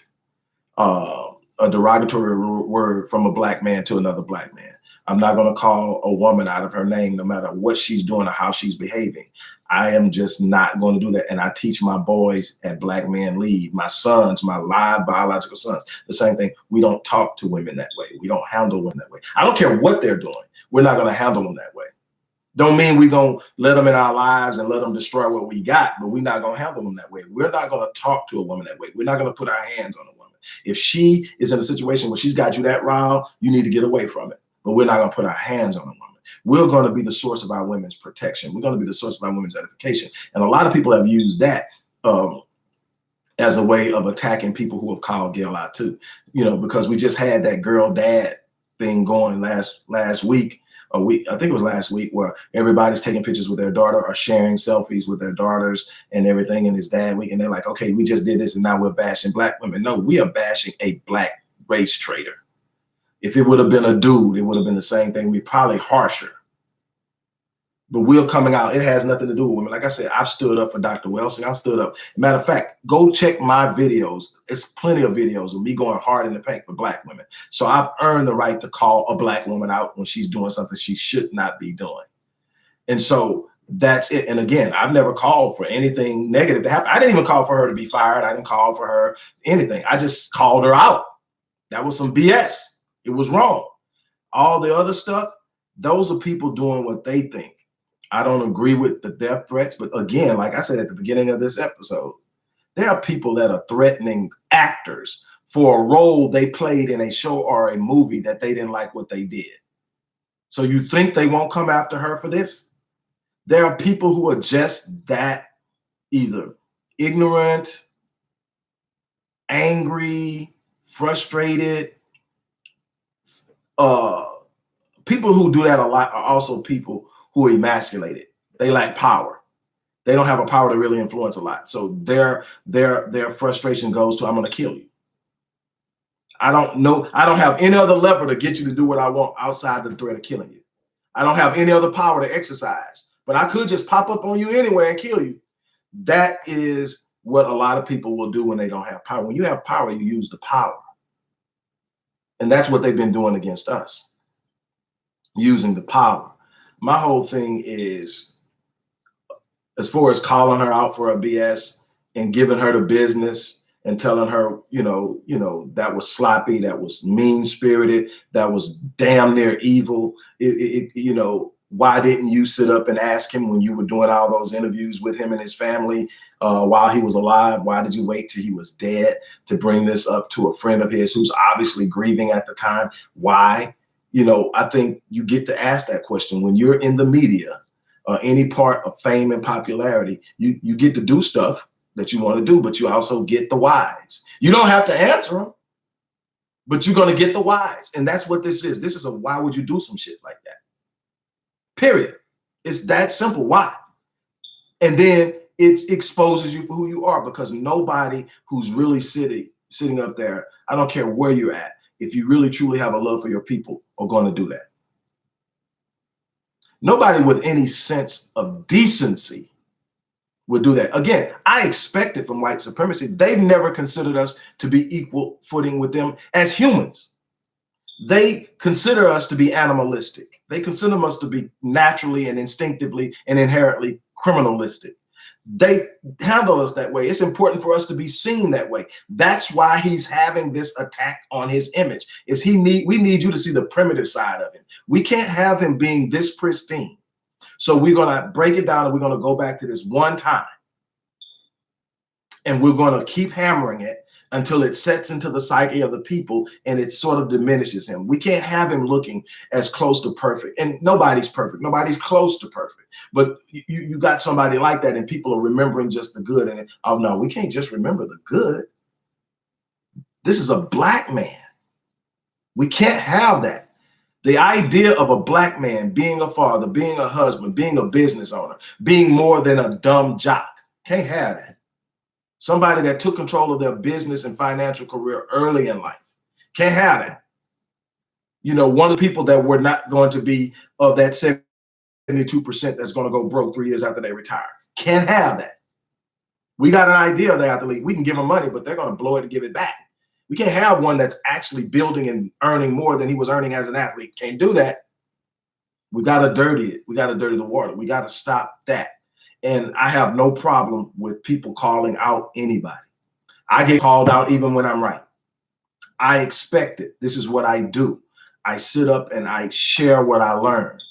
A derogatory word from a black man to another black man. I'm not going to call a woman out of her name, no matter what she's doing or how she's behaving. I am just not going to do that. And I teach my boys at Black Men Lead, my sons, my live biological sons, the same thing. We don't talk to women that way. We don't handle women that way. I don't care what they're doing. We're not going to handle them that way. Don't mean we're going to let them in our lives and let them destroy what we got, but we're not going to handle them that way. We're not going to talk to a woman that way. We're not going to put our hands on a woman. If she is in a situation where she's got you that riled, you need to get away from it. But we're not going to put our hands on a woman. We're going to be the source of our women's protection. We're going to be the source of our women's edification. And a lot of people have used that as a way of attacking people who have called Gayle out too. Because we just had that girl dad thing going last week. I think it was last week, where everybody's taking pictures with their daughter or sharing selfies with their daughters and everything in this dad week. And they're like, okay, we just did this and now we're bashing black women. No, we are bashing a black race traitor. If it would have been a dude, it would have been the same thing. We're probably harsher. But we're coming out. It has nothing to do with women. Like I said, I've stood up for Dr. Welsing. I've stood up. Matter of fact, go check my videos. It's plenty of videos of me going hard in the paint for black women. So I've earned the right to call a black woman out when she's doing something she should not be doing. And so that's it. And again, I've never called for anything negative to happen. I didn't even call for her to be fired. I didn't call for her anything. I just called her out. That was some BS. It was wrong. All the other stuff, those are people doing what they think. I don't agree with the death threats, but again, like I said at the beginning of this episode, there are people that are threatening actors for a role they played in a show or a movie that they didn't like what they did. So you think they won't come after her for this? There are people who are just that, either ignorant, angry, frustrated. People who do that a lot are also people who are emasculated. They lack power. They don't have a power to really influence a lot. So their frustration goes to, I'm going to kill you. I don't have any other lever to get you to do what I want outside the threat of killing you. I don't have any other power to exercise, but I could just pop up on you anywhere and kill you. That is what a lot of people will do when they don't have power. When you have power, you use the power. And that's what they've been doing against us, using the power. My whole thing is, as far as calling her out for a BS and giving her the business and telling her, that was sloppy, that was mean-spirited, that was damn near evil. Why didn't you sit up and ask him when you were doing all those interviews with him and his family while he was alive? Why did you wait till he was dead to bring this up to a friend of his who's obviously grieving at the time? Why? I think you get to ask that question when you're in the media, any part of fame and popularity. You get to do stuff that you want to do, but you also get the whys. You don't have to answer them, but you're going to get the whys. And that's what this is. This is a why would you do some shit like that? Period. It's that simple. Why? And then it exposes you for who you are, because nobody who's really sitting up there, I don't care where you're at, if you really truly have a love for your people, are going to do that. Nobody with any sense of decency would do that. Again, I expect it from white supremacy. They've never considered us to be equal footing with them as humans. They consider us to be animalistic. They consider us to be naturally and instinctively and inherently criminalistic. They handle us that way. It's important for us to be seen that way. That's why he's having this attack on his image. We need you to see the primitive side of him. We can't have him being this pristine. So we're going to break it down, and we're going to go back to this one time. And we're going to keep hammering it until it sets into the psyche of the people and it sort of diminishes him. We can't have him looking as close to perfect. And nobody's perfect. Nobody's close to perfect. But you got somebody like that, and people are remembering just the good. And oh no, we can't just remember the good. This is a black man. We can't have that. The idea of a black man being a father, being a husband, being a business owner, being more than a dumb jock, can't have that. Somebody that took control of their business and financial career early in life, can't have that. You know, one of the people that we're not going to be of that 72% that's going to go broke 3 years after they retire, can't have that. We got an idea of the athlete. We can give them money, but they're going to blow it to give it back. We can't have one that's actually building and earning more than he was earning as an athlete. Can't do that. We got to dirty it. We got to dirty the water. We got to stop that. And I have no problem with people calling out anybody. I get called out even when I'm right. I expect it. This is what I do. I sit up and I share what I learned.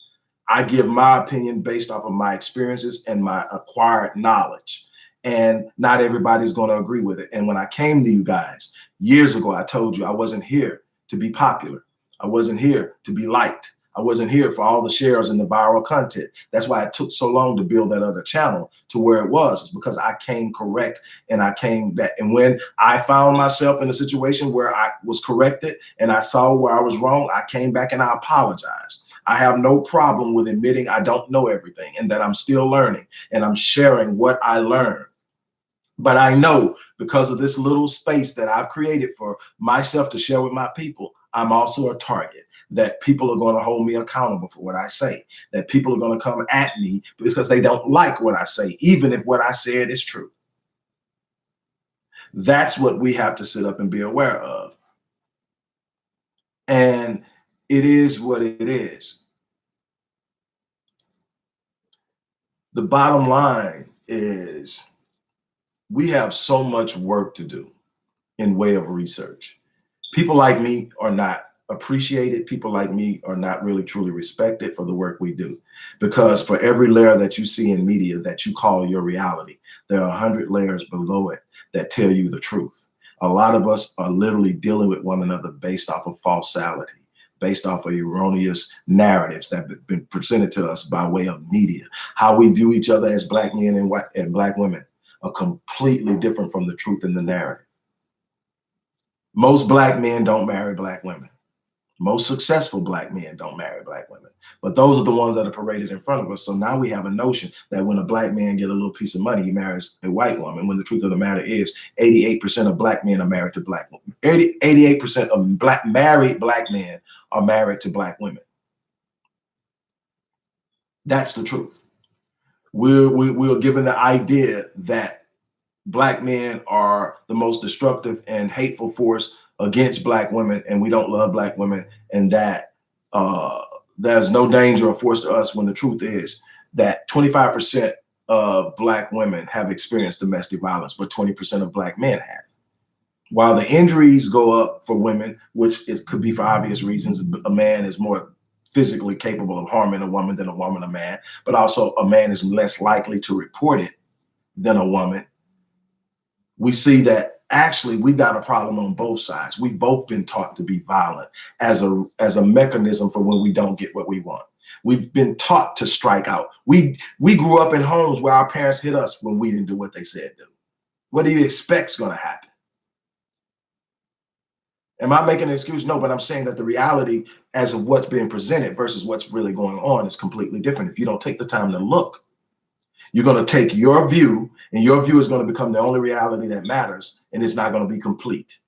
I give my opinion based off of my experiences and my acquired knowledge. And not everybody's going to agree with it. And when I came to you guys years ago, I told you I wasn't here to be popular. I wasn't here to be liked. I wasn't here for all the shares and the viral content. That's why it took so long to build that other channel to where it was. It's because I came correct and I came back. And when I found myself in a situation where I was corrected and I saw where I was wrong, I came back and I apologized. I have no problem with admitting I don't know everything and that I'm still learning, and I'm sharing what I learned. But I know because of this little space that I've created for myself to share with my people, I'm also a target. That people are going to hold me accountable for what I say, that people are going to come at me because they don't like what I say, even if what I said is true. That's what we have to sit up and be aware of. And it is what it is. The bottom line is we have so much work to do in way of research. People like me are not appreciated. People like me are not really truly respected for the work we do, because for every layer that you see in media that you call your reality, there are 100 layers below it that tell you the truth. A lot of us are literally dealing with one another based off of falsality, based off of erroneous narratives that have been presented to us by way of media. How we view each other as black men and black women are completely different from the truth in the narrative. Most black men don't marry black women. Most successful black men don't marry black women, but those are the ones that are paraded in front of us. So now we have a notion that when a black man get a little piece of money, he marries a white woman, when the truth of the matter is 88% of black men are married to black women. 88% of married black men are married to black women. That's the truth. We're given the idea that black men are the most destructive and hateful force against black women, and we don't love black women, and that there's no danger or force to us, when the truth is that 25% of black women have experienced domestic violence, but 20% of black men have. While the injuries go up for women, which could be for obvious reasons, a man is more physically capable of harming a woman than a woman a man, but also a man is less likely to report it than a woman. We see that actually we've got a problem on both sides. We've both been taught to be violent as a mechanism for when we don't get what we want. We've been taught to strike out. We grew up in homes where our parents hit us when we didn't do what they said do. What do you expect's going to happen? Am I making an excuse? No, but I'm saying that the reality as of what's being presented versus what's really going on is completely different. If you don't take the time to look, you're going to take your view, and your view is going to become the only reality that matters, and it's not going to be complete.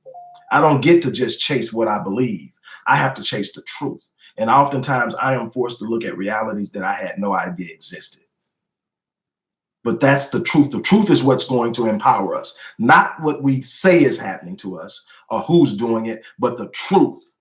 I don't get to just chase what I believe. I have to chase the truth. And oftentimes I am forced to look at realities that I had no idea existed. But that's the truth. The truth is what's going to empower us, not what we say is happening to us or who's doing it, but the truth.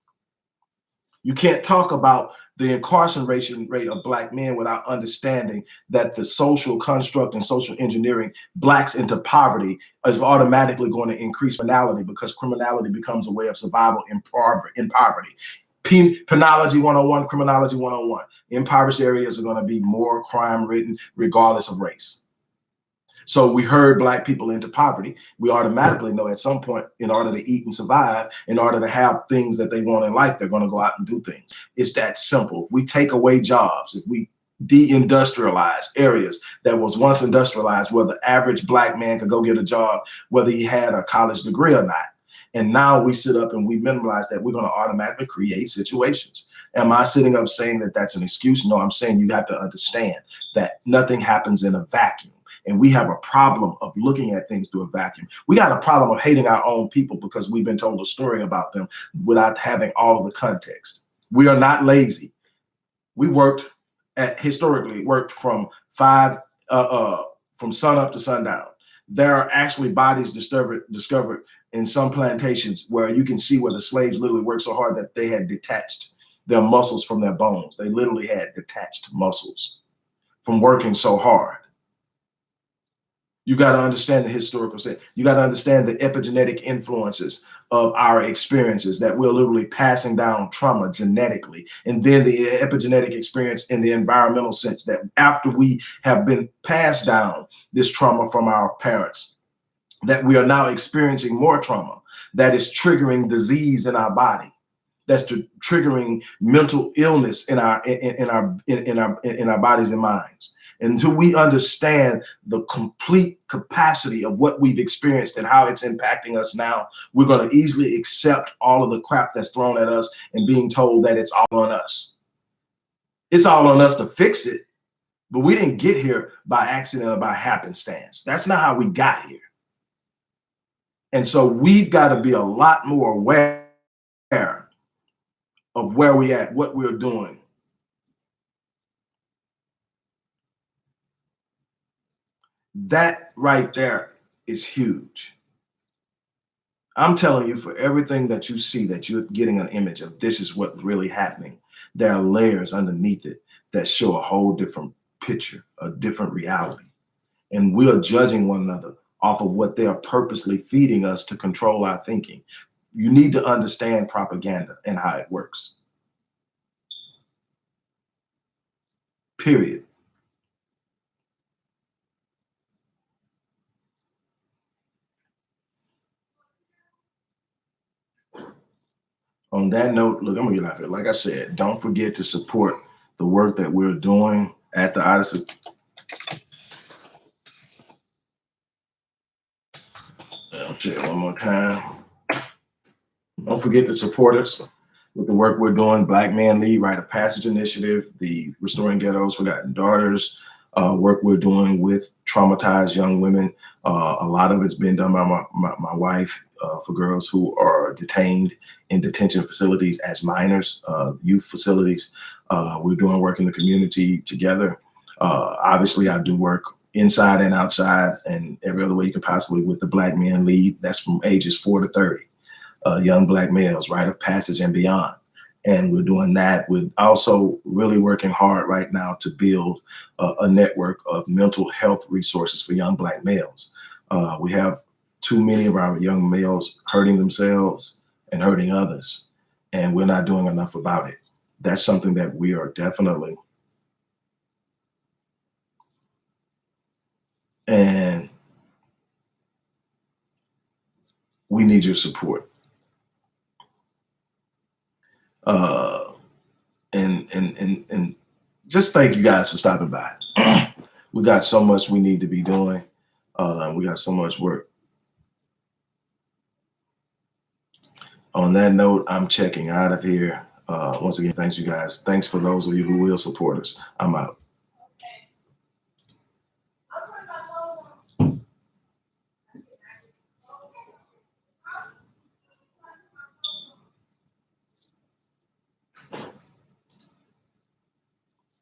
You can't talk about the incarceration rate of Black men without understanding that the social construct and social engineering Blacks into poverty is automatically going to increase criminality, because criminality becomes a way of survival in poverty. Penology 101, criminology 101. Impoverished areas are going to be more crime ridden regardless of race. So we herd Black people into poverty. We automatically know at some point, in order to eat and survive, in order to have things that they want in life, they're going to go out and do things. It's that simple. If we take away jobs, if we de-industrialize areas that was once industrialized, where the average Black man could go get a job, whether he had a college degree or not. And now we sit up and we minimize that, we're going to automatically create situations. Am I sitting up saying that that's an excuse? No, I'm saying you have to understand that nothing happens in a vacuum. And we have a problem of looking at things through a vacuum. We got a problem of hating our own people because we've been told a story about them without having all of the context. We are not lazy. We historically worked from from sun up to sundown. There are actually bodies discovered in some plantations where you can see where the slaves literally worked so hard that they had detached their muscles from their bones. They literally had detached muscles from working so hard. You got to understand the historical set. You got to understand the epigenetic influences of our experiences, that we're literally passing down trauma genetically. And then the epigenetic experience in the environmental sense, that after we have been passed down this trauma from our parents, that we are now experiencing more trauma that is triggering disease in our body, that's triggering mental illness in our bodies and minds. Until we understand the complete capacity of what we've experienced and how it's impacting us now, we're going to easily accept all of the crap that's thrown at us and being told that it's all on us. It's all on us to fix it, but we didn't get here by accident or by happenstance. That's not how we got here. And so we've got to be a lot more aware of where we're at, what we're doing. That right there is huge. I'm telling you, for everything that you see, that you're getting an image of, this is what's really happening. There are layers underneath it that show a whole different picture, a different reality. And we are judging one another off of what they are purposely feeding us to control our thinking. You need to understand propaganda and how it works. Period. On that note, look, I'm gonna get out of here. Like I said, don't forget to support the work that we're doing at the Odyssey. I'll say it one more time. Don't forget to support us with the work we're doing. Black Men Lead, Rite of Passage Initiative, the Restoring Ghettos Forgotten Daughters, work we're doing with traumatized young women. A lot of it's been done by my wife, for girls who are detained in detention facilities as minors, youth facilities. We're doing work in the community together. Obviously, I do work inside and outside and every other way you can possibly with the Black Men Lead. That's from ages 4 to 30. Young Black males, rite of passage and beyond. And we're doing that. We're also really working hard right now to build a network of mental health resources for young Black males. We have too many of our young males hurting themselves and hurting others, and we're not doing enough about it. That's something that we are definitely, and we need your support. And just thank you guys for stopping by. We got so much we need to be doing. We got so much work. On that note, I'm checking out of here. Once again, thanks you guys. Thanks for those of you who will support us. I'm out.